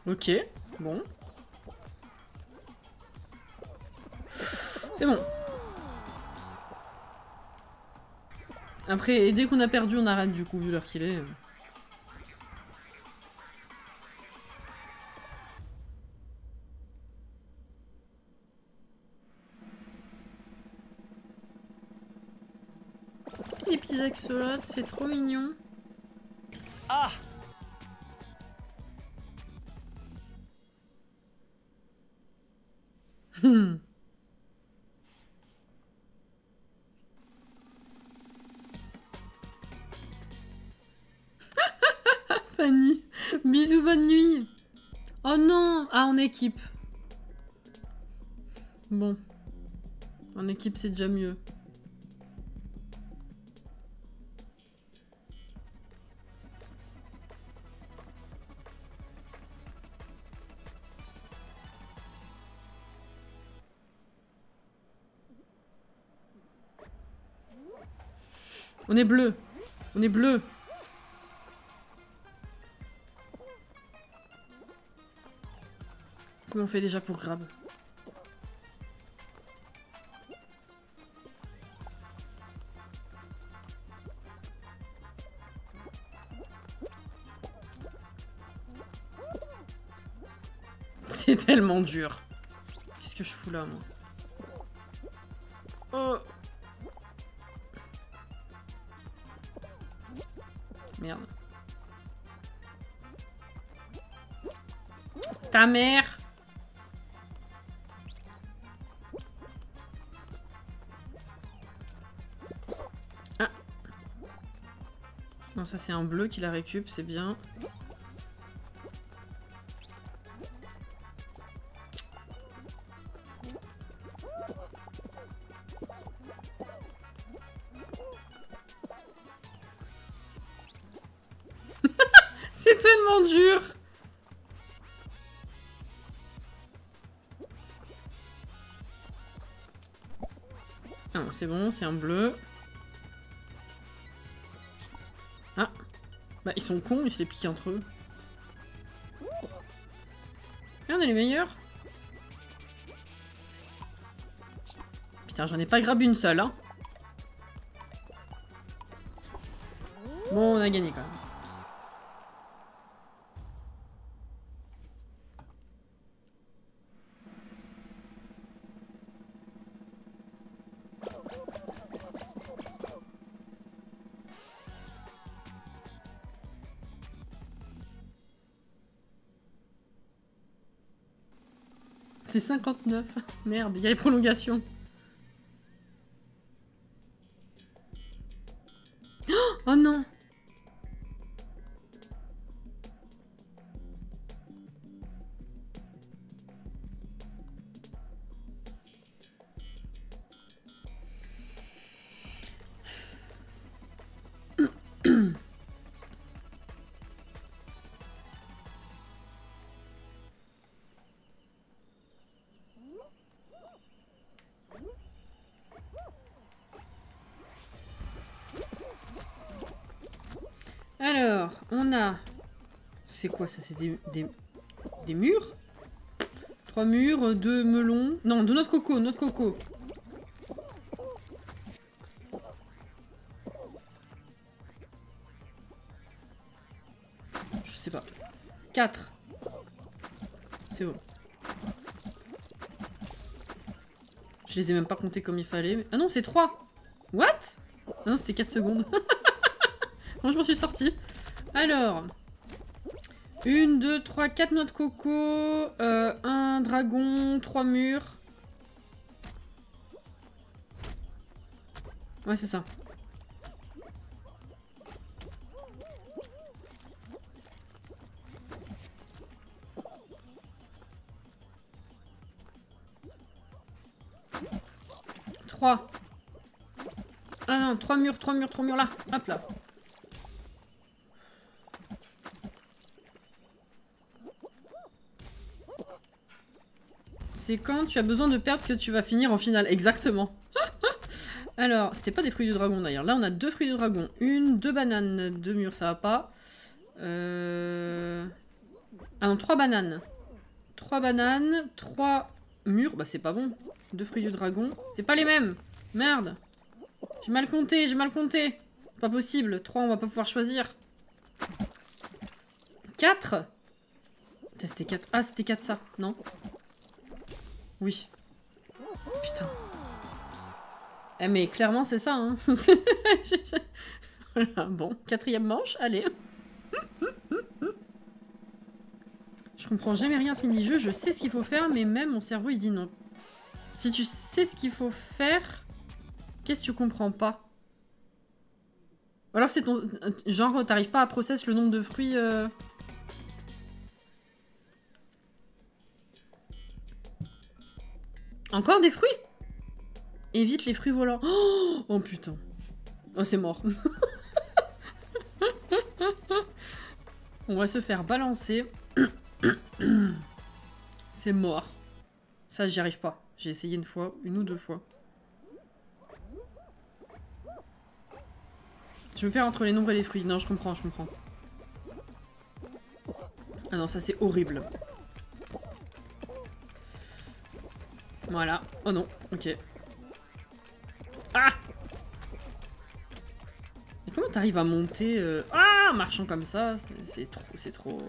Ok, bon. C'est bon. Après, dès qu'on a perdu, on arrête du coup, vu l'heure qu'il est. Les petits axolotes, c'est trop mignon. Ah! Fanny, bisous, bonne nuit. Oh non, ah en équipe. Bon, en équipe c'est déjà mieux. On est bleu. On est bleu. Comment on fait déjà pour grab? C'est tellement dur. Qu'est-ce que je fous là, moi? Oh. Merde. Ta mère! Ah. Non, ça c'est un bleu qui la récup, c'est bien. C'est tellement dur. Ah non, c'est bon, c'est un bleu. Ah. Bah, ils sont cons, ils se les piquent entre eux. Et on est les meilleurs. Putain, j'en ai pas grabé une seule, hein. Bon, on a gagné quand même. C'est 59. Merde, il y a les prolongations. Oh non! Alors, on a... C'est quoi ça? C'est des murs? 3 murs, 2 melons... Non, de notre coco, notre coco. Je sais pas. 4. C'est bon. Je les ai même pas comptés comme il fallait. Mais... Ah non, c'est 3. What? Ah non, c'était 4 secondes. Bon, je m'en suis sortie. Alors... 1, 2, 3, 4 noix de coco, un dragon, 3 murs. Ouais, c'est ça. Trois. Ah non, 3 murs, 3 murs, 3 murs là. Hop là. C'est quand tu as besoin de perdre que tu vas finir en finale. Exactement. Alors, c'était pas des fruits du dragon d'ailleurs. Là, on a 2 fruits du dragon. 1, 2 bananes, 2 murs, ça va pas. Ah non, 3 bananes. 3 bananes, 3 murs. Bah, c'est pas bon. 2 fruits du dragon. C'est pas les mêmes. Merde. J'ai mal compté, j'ai mal compté. Pas possible. 3, on va pas pouvoir choisir. 4. C'était 4. Ah, c'était 4 ça, non? Oui. Putain. Eh mais clairement c'est ça, hein. Voilà, bon, 4e manche, allez. Je comprends jamais rien à ce mini-jeu, je sais ce qu'il faut faire, mais même mon cerveau il dit non. Si tu sais ce qu'il faut faire, qu'est-ce que tu comprends pas? Ou alors c'est ton... Genre, t'arrives pas à process le nombre de fruits... Encore des fruits? Évite les fruits volants. Oh putain. Oh, c'est mort. On va se faire balancer. C'est mort. Ça, j'y arrive pas. J'ai essayé une fois, une ou 2 fois. Je me perds entre les nombres et les fruits. Non, je comprends, je comprends. Ah non, ça c'est horrible. Voilà. Oh non, ok. Ah! Mais comment t'arrives à monter Ah, en marchant comme ça, c'est trop...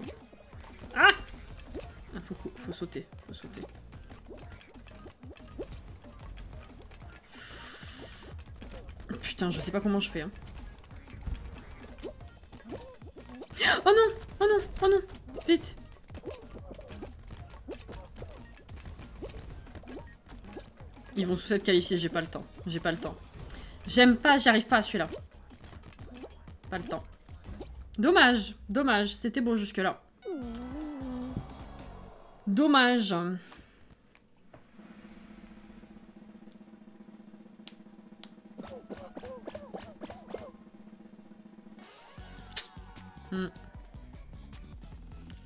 Ah! Ah, faut sauter, faut sauter. Putain, je sais pas comment je fais. Hein. Oh non! Oh non! Oh non! Vite! Ils vont tous être qualifiés, j'ai pas le temps. J'ai pas le temps. J'aime pas, j'y arrive pas à celui-là. Pas le temps. Dommage, dommage, c'était beau jusque-là. Dommage.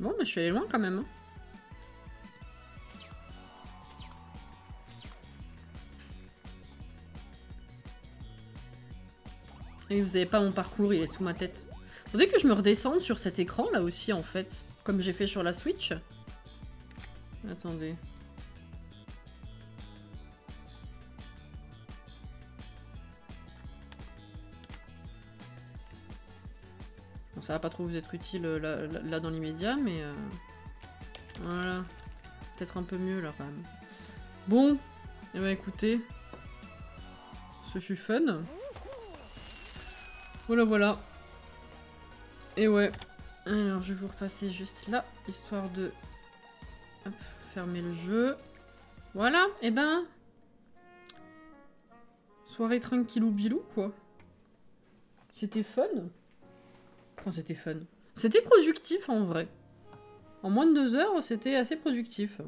Bon, mais je suis allée loin quand même. Hein. Et vous avez pas mon parcours, il est sous ma tête. Faudrait que je me redescende sur cet écran là aussi en fait, comme j'ai fait sur la Switch. Attendez. Bon, ça va pas trop vous être utile là dans l'immédiat, mais voilà. Peut-être un peu mieux là quand même. Bon, eh ben écoutez, ce fut fun. Voilà, voilà. Et ouais. Alors, je vais vous repasser juste là, histoire de hop, fermer le jeu. Voilà, et ben... Soirée tranquillou bilou, quoi. C'était fun. Enfin, c'était fun. C'était productif, en vrai. En moins de 2 heures, c'était assez productif.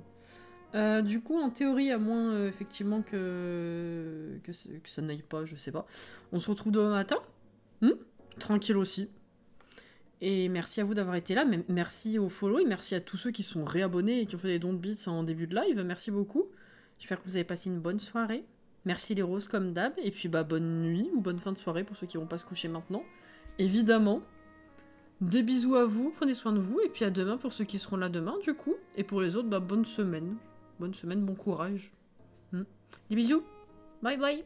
Du coup, en théorie, à moins, effectivement, que ça n'aille pas, je sais pas. On se retrouve demain matin. Tranquille aussi. Et merci à vous d'avoir été là. Merci aux follow et merci à tous ceux qui sont réabonnés et qui ont fait des dons de bits en début de live. Merci beaucoup. J'espère que vous avez passé une bonne soirée. Merci les roses comme d'hab. Et puis bah bonne nuit ou bonne fin de soirée pour ceux qui vont pas se coucher maintenant. Évidemment. Des bisous à vous. Prenez soin de vous. Et puis à demain pour ceux qui seront là demain du coup. Et pour les autres, bah bonne semaine. Bonne semaine, bon courage. Des bisous. Bye bye.